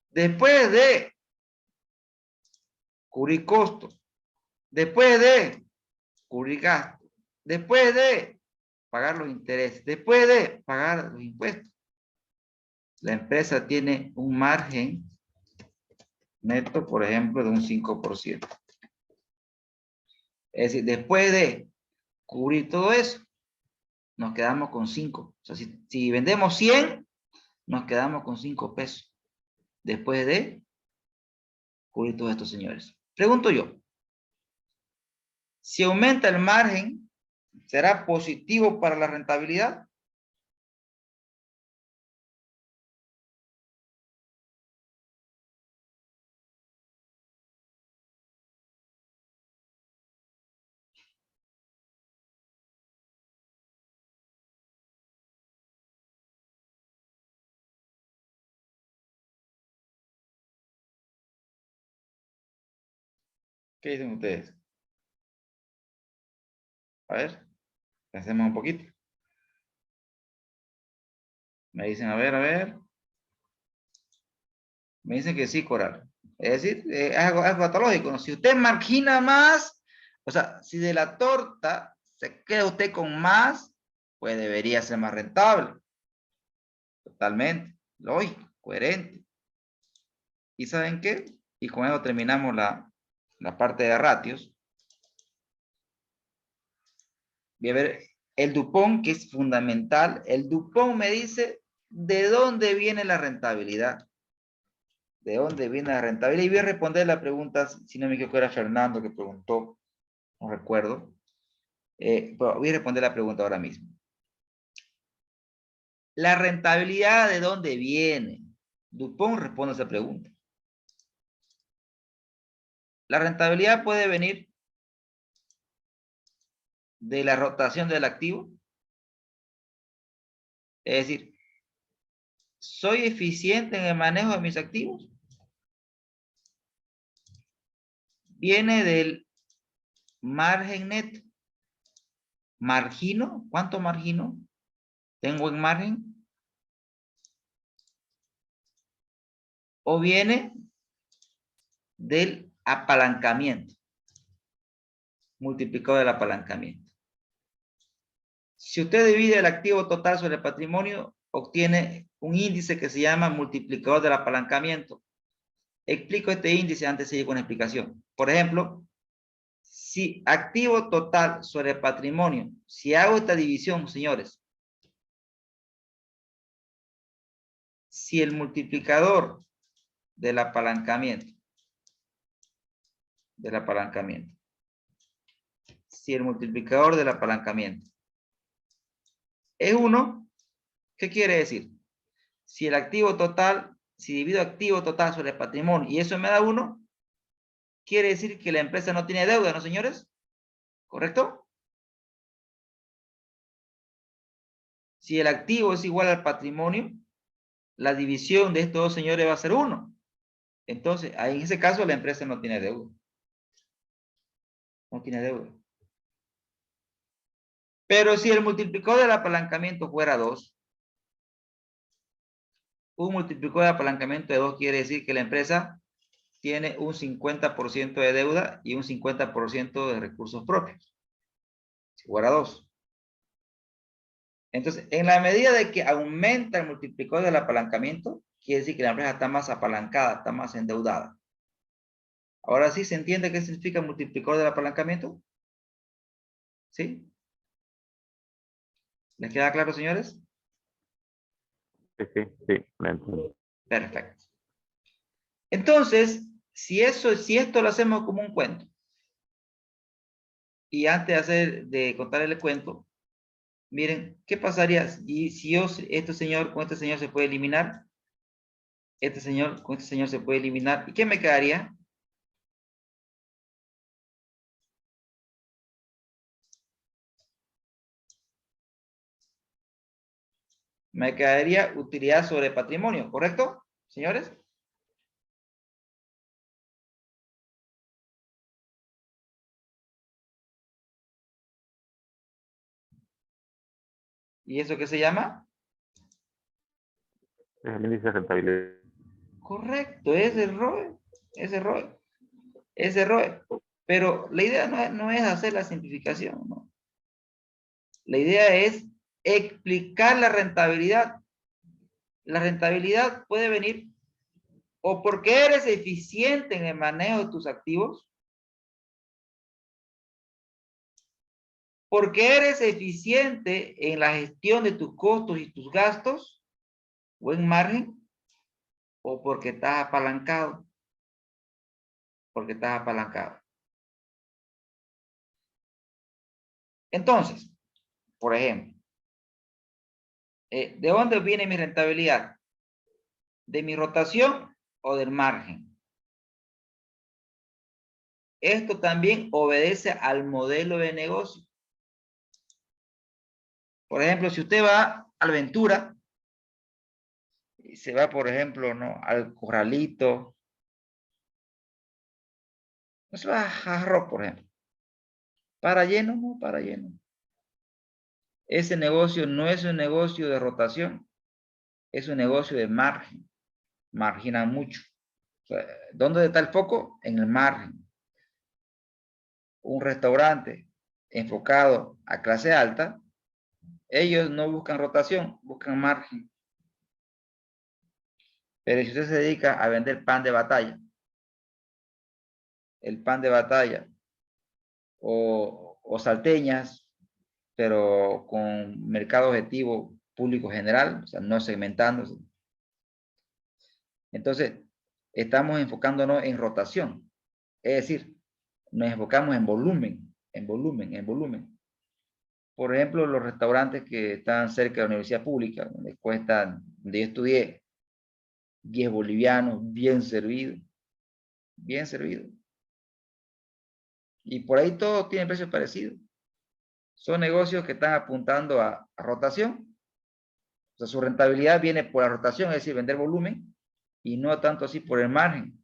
después de cubrir costos, después de cubrir gastos, después de pagar los intereses, después de pagar los impuestos, la empresa tiene un margen neto, por ejemplo, de un 5%. Es decir, después de cubrir todo eso, nos quedamos con 5. O sea, si vendemos 100, nos quedamos con 5 pesos. Después de cubrir todos estos señores. Pregunto yo, si aumenta el margen, ¿será positivo para la rentabilidad? ¿Qué dicen ustedes? A ver, hacemos un poquito. Me dicen, a ver. Me dicen que sí, Coral. Es decir, es algo patológico, ¿no? Si usted margina más, o sea, si de la torta se queda usted con más, pues debería ser más rentable. Totalmente. Lógico, coherente. ¿Y saben qué? Y con eso terminamos la parte de ratios. Voy a ver el Dupont, que es fundamental. El Dupont me dice de dónde viene la rentabilidad. ¿De dónde viene la rentabilidad? Y voy a responder la pregunta, si no me equivoco, era Fernando que preguntó, no recuerdo. Pero voy a responder la pregunta ahora mismo. ¿La rentabilidad de dónde viene? Dupont responde a esa pregunta. La rentabilidad puede venir de la rotación del activo. Es decir, ¿soy eficiente en el manejo de mis activos? Viene del margen neto. ¿Margino? ¿Cuánto margino tengo en margen? ¿O viene del apalancamiento? Multiplicado del apalancamiento. Si usted divide el activo total sobre el patrimonio, obtiene un índice que se llama multiplicador del apalancamiento. Explico este índice antes de seguir con la explicación. Por ejemplo, si activo total sobre el patrimonio, si hago esta división, señores, si el multiplicador del apalancamiento, si el multiplicador del apalancamiento es 1, ¿qué quiere decir? Si el activo total, si divido activo total sobre el patrimonio y eso me da 1, quiere decir que la empresa no tiene deuda, ¿no, señores? ¿Correcto? Si el activo es igual al patrimonio, la división de estos dos señores va a ser 1. Entonces, ahí en ese caso la empresa no tiene deuda. No tiene deuda. Pero si el multiplicador del apalancamiento fuera 2, un multiplicador de apalancamiento de 2 quiere decir que la empresa tiene un 50% de deuda y un 50% de recursos propios. Si fuera 2. Entonces, en la medida de que aumenta el multiplicador del apalancamiento, quiere decir que la empresa está más apalancada, está más endeudada. Ahora sí, ¿se entiende qué significa multiplicador del apalancamiento? ¿Sí? ¿Les queda claro, señores? Sí, lo entiendo. Perfecto. Entonces, si esto lo hacemos como un cuento, y antes de contar el cuento, miren, ¿qué pasaría si este señor con este señor se puede eliminar? Este señor con este señor se puede eliminar. ¿Y qué me quedaría? Me quedaría utilidad sobre patrimonio, ¿correcto, señores? ¿Y eso qué se llama? Es el índice de rentabilidad. Correcto, es el ROE. Es el ROE. Es el ROE. Pero la idea no es hacer la simplificación, ¿no? La idea es explicar la rentabilidad. La rentabilidad puede venir o porque eres eficiente en el manejo de tus activos, porque eres eficiente en la gestión de tus costos y tus gastos, o en margen, o porque estás apalancado. Porque estás apalancado. Entonces, por ejemplo, ¿de dónde viene mi rentabilidad? ¿De mi rotación o del margen? Esto también obedece al modelo de negocio. Por ejemplo, si usted va a Alventura, y se va, por ejemplo, ¿no?, al Corralito, Nos va a arroz, por ejemplo. Para lleno, no, para lleno. Ese negocio no es un negocio de rotación, es un negocio de margen. Margina mucho. O sea, ¿dónde está el foco? En el margen. Un restaurante enfocado a clase alta, ellos no buscan rotación, buscan margen. Pero si usted se dedica a vender pan de batalla, el pan de batalla, o salteñas, pero con mercado objetivo público general, o sea, no segmentándose. Entonces, estamos enfocándonos en rotación. Es decir, nos enfocamos en volumen, en volumen, en volumen. Por ejemplo, los restaurantes que están cerca de la universidad pública, donde cuestan, donde yo estudié, 10 bolivianos, bien servido, bien servido. Y por ahí todo tiene precios parecidos. Son negocios que están apuntando a rotación. O sea, su rentabilidad viene por la rotación, es decir, vender volumen, y no tanto así por el margen.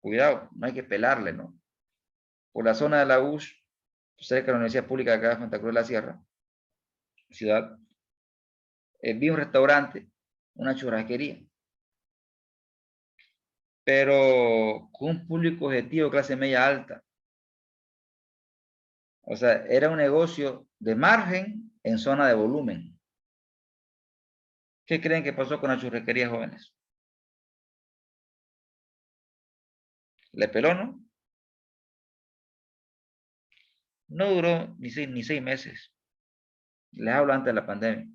Cuidado, no hay que pelarle, ¿no? Por la zona de la USH, cerca de la Universidad Pública de acá de Santa Cruz de la Sierra, ciudad, vi un restaurante, una churrasquería, pero con un público objetivo clase media alta. O sea, era un negocio de margen en zona de volumen. ¿Qué creen que pasó con la churrasquería, jóvenes? ¿Le peló, no? No duró ni 6 meses. Les hablo antes de la pandemia.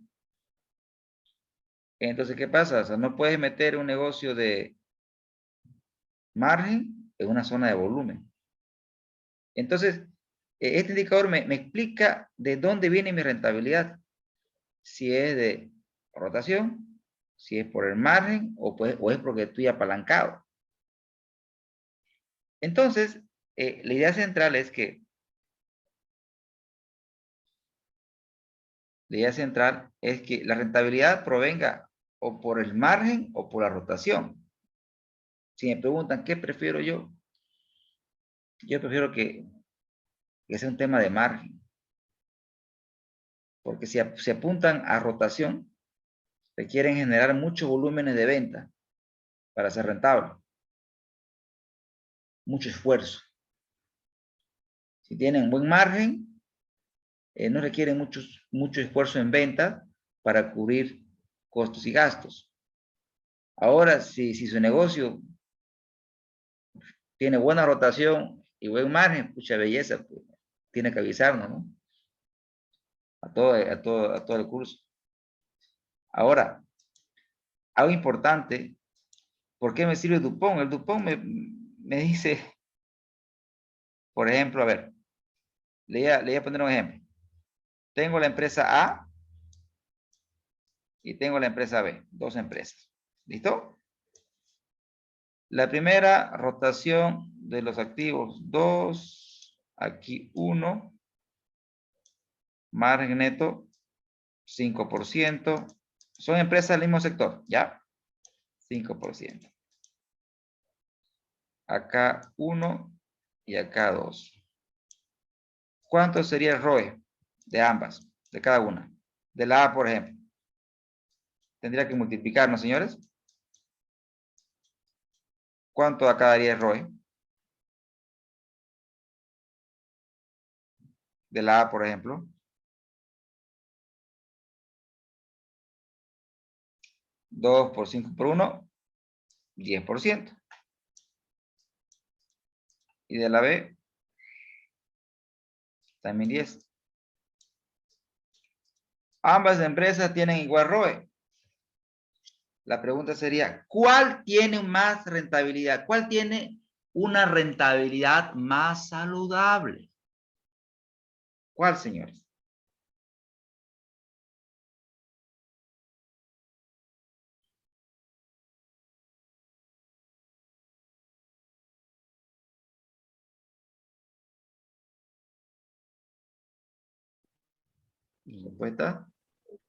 Entonces, ¿qué pasa? O sea, no puedes meter un negocio de margen en una zona de volumen. Entonces, este indicador me explica de dónde viene mi rentabilidad. Si es de rotación, si es por el margen o es porque estoy apalancado. Entonces, la idea central es que la rentabilidad provenga o por el margen o por la rotación. Si me preguntan qué prefiero yo prefiero que sea un tema de margen. Porque si se apuntan a rotación, requieren generar muchos volúmenes de venta para ser rentable. Mucho esfuerzo. Si tienen buen margen, no requieren mucho esfuerzo en venta para cubrir costos y gastos. Ahora, si su negocio tiene buena rotación y buen margen, mucha belleza, pues, tiene que avisarnos, ¿no? A todo el curso. Ahora, algo importante, ¿por qué me sirve el Dupont? El Dupont me dice, por ejemplo, a ver, le voy a poner un ejemplo. Tengo la empresa A y tengo la empresa B, dos empresas. ¿Listo? La primera, rotación de los activos, 2, aquí 1, margen neto, 5%. Son empresas del mismo sector, ¿ya? 5%. Acá 1 y acá 2. ¿Cuánto sería el ROE de ambas, de cada una? De la A, por ejemplo. Tendría que multiplicarnos, señores. ¿Cuánto acá daría el ROE? De la A, por ejemplo. 2 por 5 por 1, 10%. Y de la B, también 10. Ambas empresas tienen igual ROE. La pregunta sería, ¿cuál tiene más rentabilidad? ¿Cuál tiene una rentabilidad más saludable? ¿Cuál, señores? Respuesta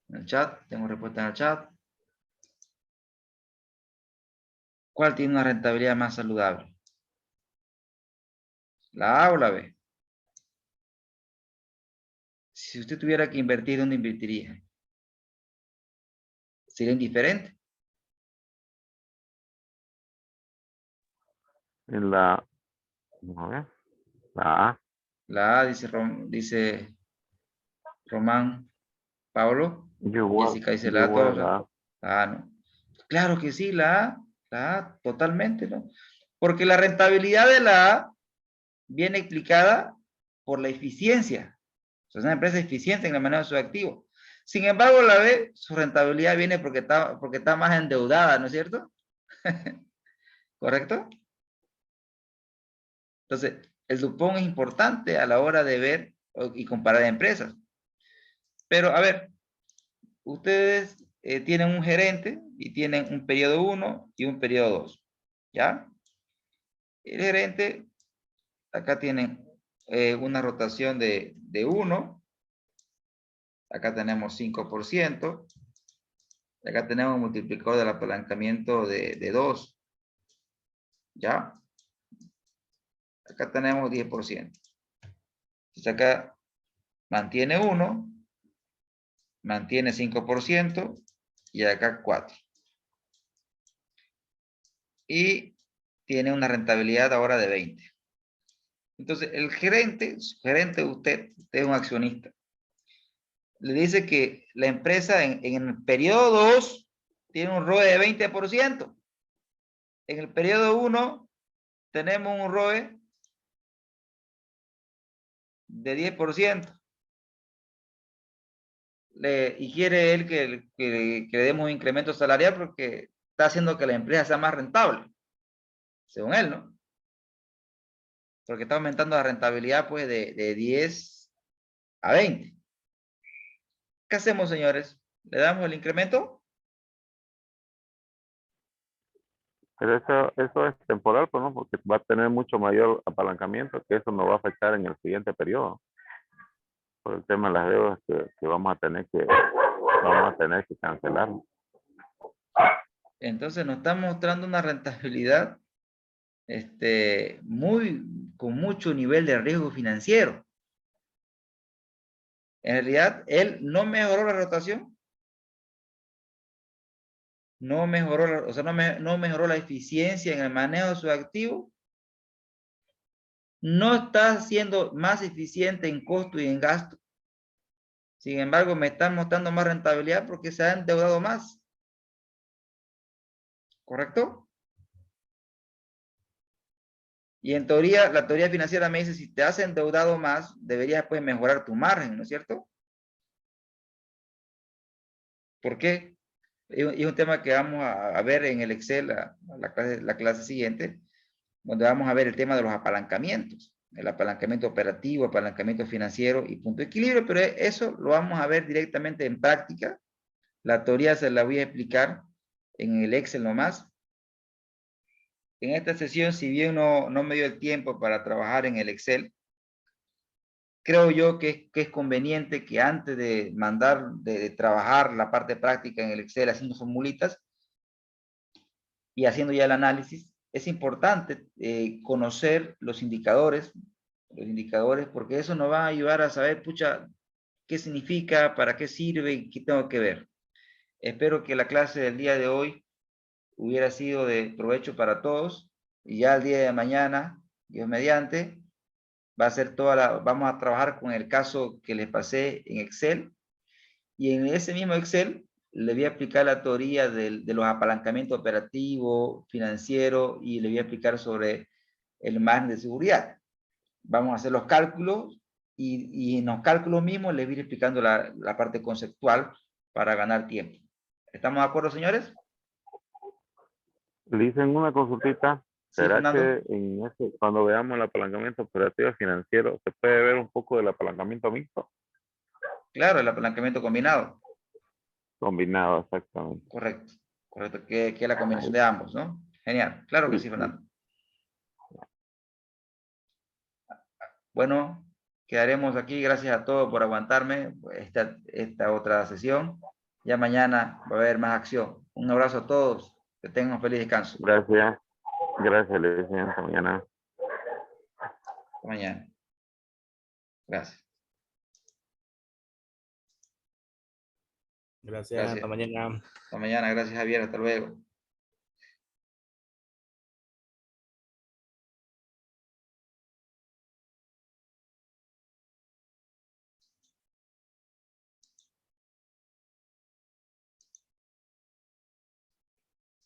en el chat. Tengo respuesta en el chat. ¿Cuál tiene una rentabilidad más saludable? ¿La A o la B? Si usted tuviera que invertir, ¿dónde invertiría? ¿Sería indiferente? En la, a ver, la A. La A, dice Román Pablo. Jessica dice la A, todos. La A. Ah, no. Claro que sí, la A, totalmente, ¿no? Porque la rentabilidad de la A viene explicada por la eficiencia. O sea, es una empresa eficiente en el manejo de sus activos. Sin embargo, la B, su rentabilidad viene porque está más endeudada, ¿no es cierto? ¿Correcto? Entonces, el Dupont es importante a la hora de ver y comparar empresas. Pero, a ver, ustedes tienen un gerente y tienen un periodo 1 y un periodo 2, ¿ya? El gerente, acá tienen una rotación de 1, acá tenemos 5%, acá tenemos un multiplicador del apalancamiento de 2, ¿ya? Acá tenemos 10%. Entonces acá mantiene 1, mantiene 5% y acá 4. Y tiene una rentabilidad ahora de 20. Entonces, el gerente, su gerente, usted es un accionista. Le dice que la empresa en el periodo 2 tiene un ROE de 20%. En el periodo 1 tenemos un ROE de 10%. Y quiere él que le demos un incremento salarial porque está haciendo que la empresa sea más rentable, según él, ¿no? Porque está aumentando la rentabilidad pues de 10 a 20. ¿Qué hacemos, señores? ¿Le damos el incremento? Pero eso es temporal, pues, ¿no? Porque va a tener mucho mayor apalancamiento, que eso nos va a afectar en el siguiente periodo. Por el tema de las deudas que vamos a tener que cancelar. Entonces nos está mostrando una rentabilidad con mucho nivel de riesgo financiero. En realidad, él no mejoró la rotación, no mejoró, no mejoró la eficiencia en el manejo de sus activos, no está siendo más eficiente en costo y en gasto. Sin embargo, me están mostrando más rentabilidad porque se ha endeudado más. ¿Correcto? Y en teoría, la teoría financiera me dice, si te has endeudado más, deberías pues mejorar tu margen, ¿no es cierto? ¿Por qué? Es un tema que vamos a ver en el Excel, la clase siguiente, donde vamos a ver el tema de los apalancamientos, el apalancamiento operativo, apalancamiento financiero y punto de equilibrio, pero eso lo vamos a ver directamente en práctica. La teoría se la voy a explicar en el Excel nomás. En esta sesión, si bien no me dio el tiempo para trabajar en el Excel, creo yo que es conveniente que antes de de trabajar la parte práctica en el Excel haciendo formulitas y haciendo ya el análisis, es importante conocer los indicadores, porque eso nos va a ayudar a saber, pucha, qué significa, para qué sirve y qué tengo que ver. Espero que la clase del día de hoy hubiera sido de provecho para todos y ya el día de mañana, Dios mediante, vamos a trabajar con el caso que les pasé en Excel y en ese mismo Excel le voy a aplicar la teoría de los apalancamientos operativos, financieros y le voy a aplicar sobre el margen de seguridad. Vamos a hacer los cálculos y en los cálculos mismos les voy a ir explicando la parte conceptual para ganar tiempo. ¿Estamos de acuerdo, señores? Le hice una consultita. Sí, ¿Será Fernando. que cuando veamos el apalancamiento operativo financiero, se puede ver un poco del apalancamiento mixto? Claro, el apalancamiento combinado. Combinado, exactamente. Correcto, correcto, que es la combinación de ambos, ¿no? Genial, claro que Sí, sí, sí. Fernando. Bueno, quedaremos aquí, gracias a todos por aguantarme esta otra sesión. Ya mañana va a haber más acción. Un abrazo a todos, que tengan un feliz descanso. Gracias. Gracias, le decía. Hasta mañana. Hasta mañana. Gracias. Gracias, Gracias. hasta mañana. Hasta mañana. Gracias, Javier. Hasta luego.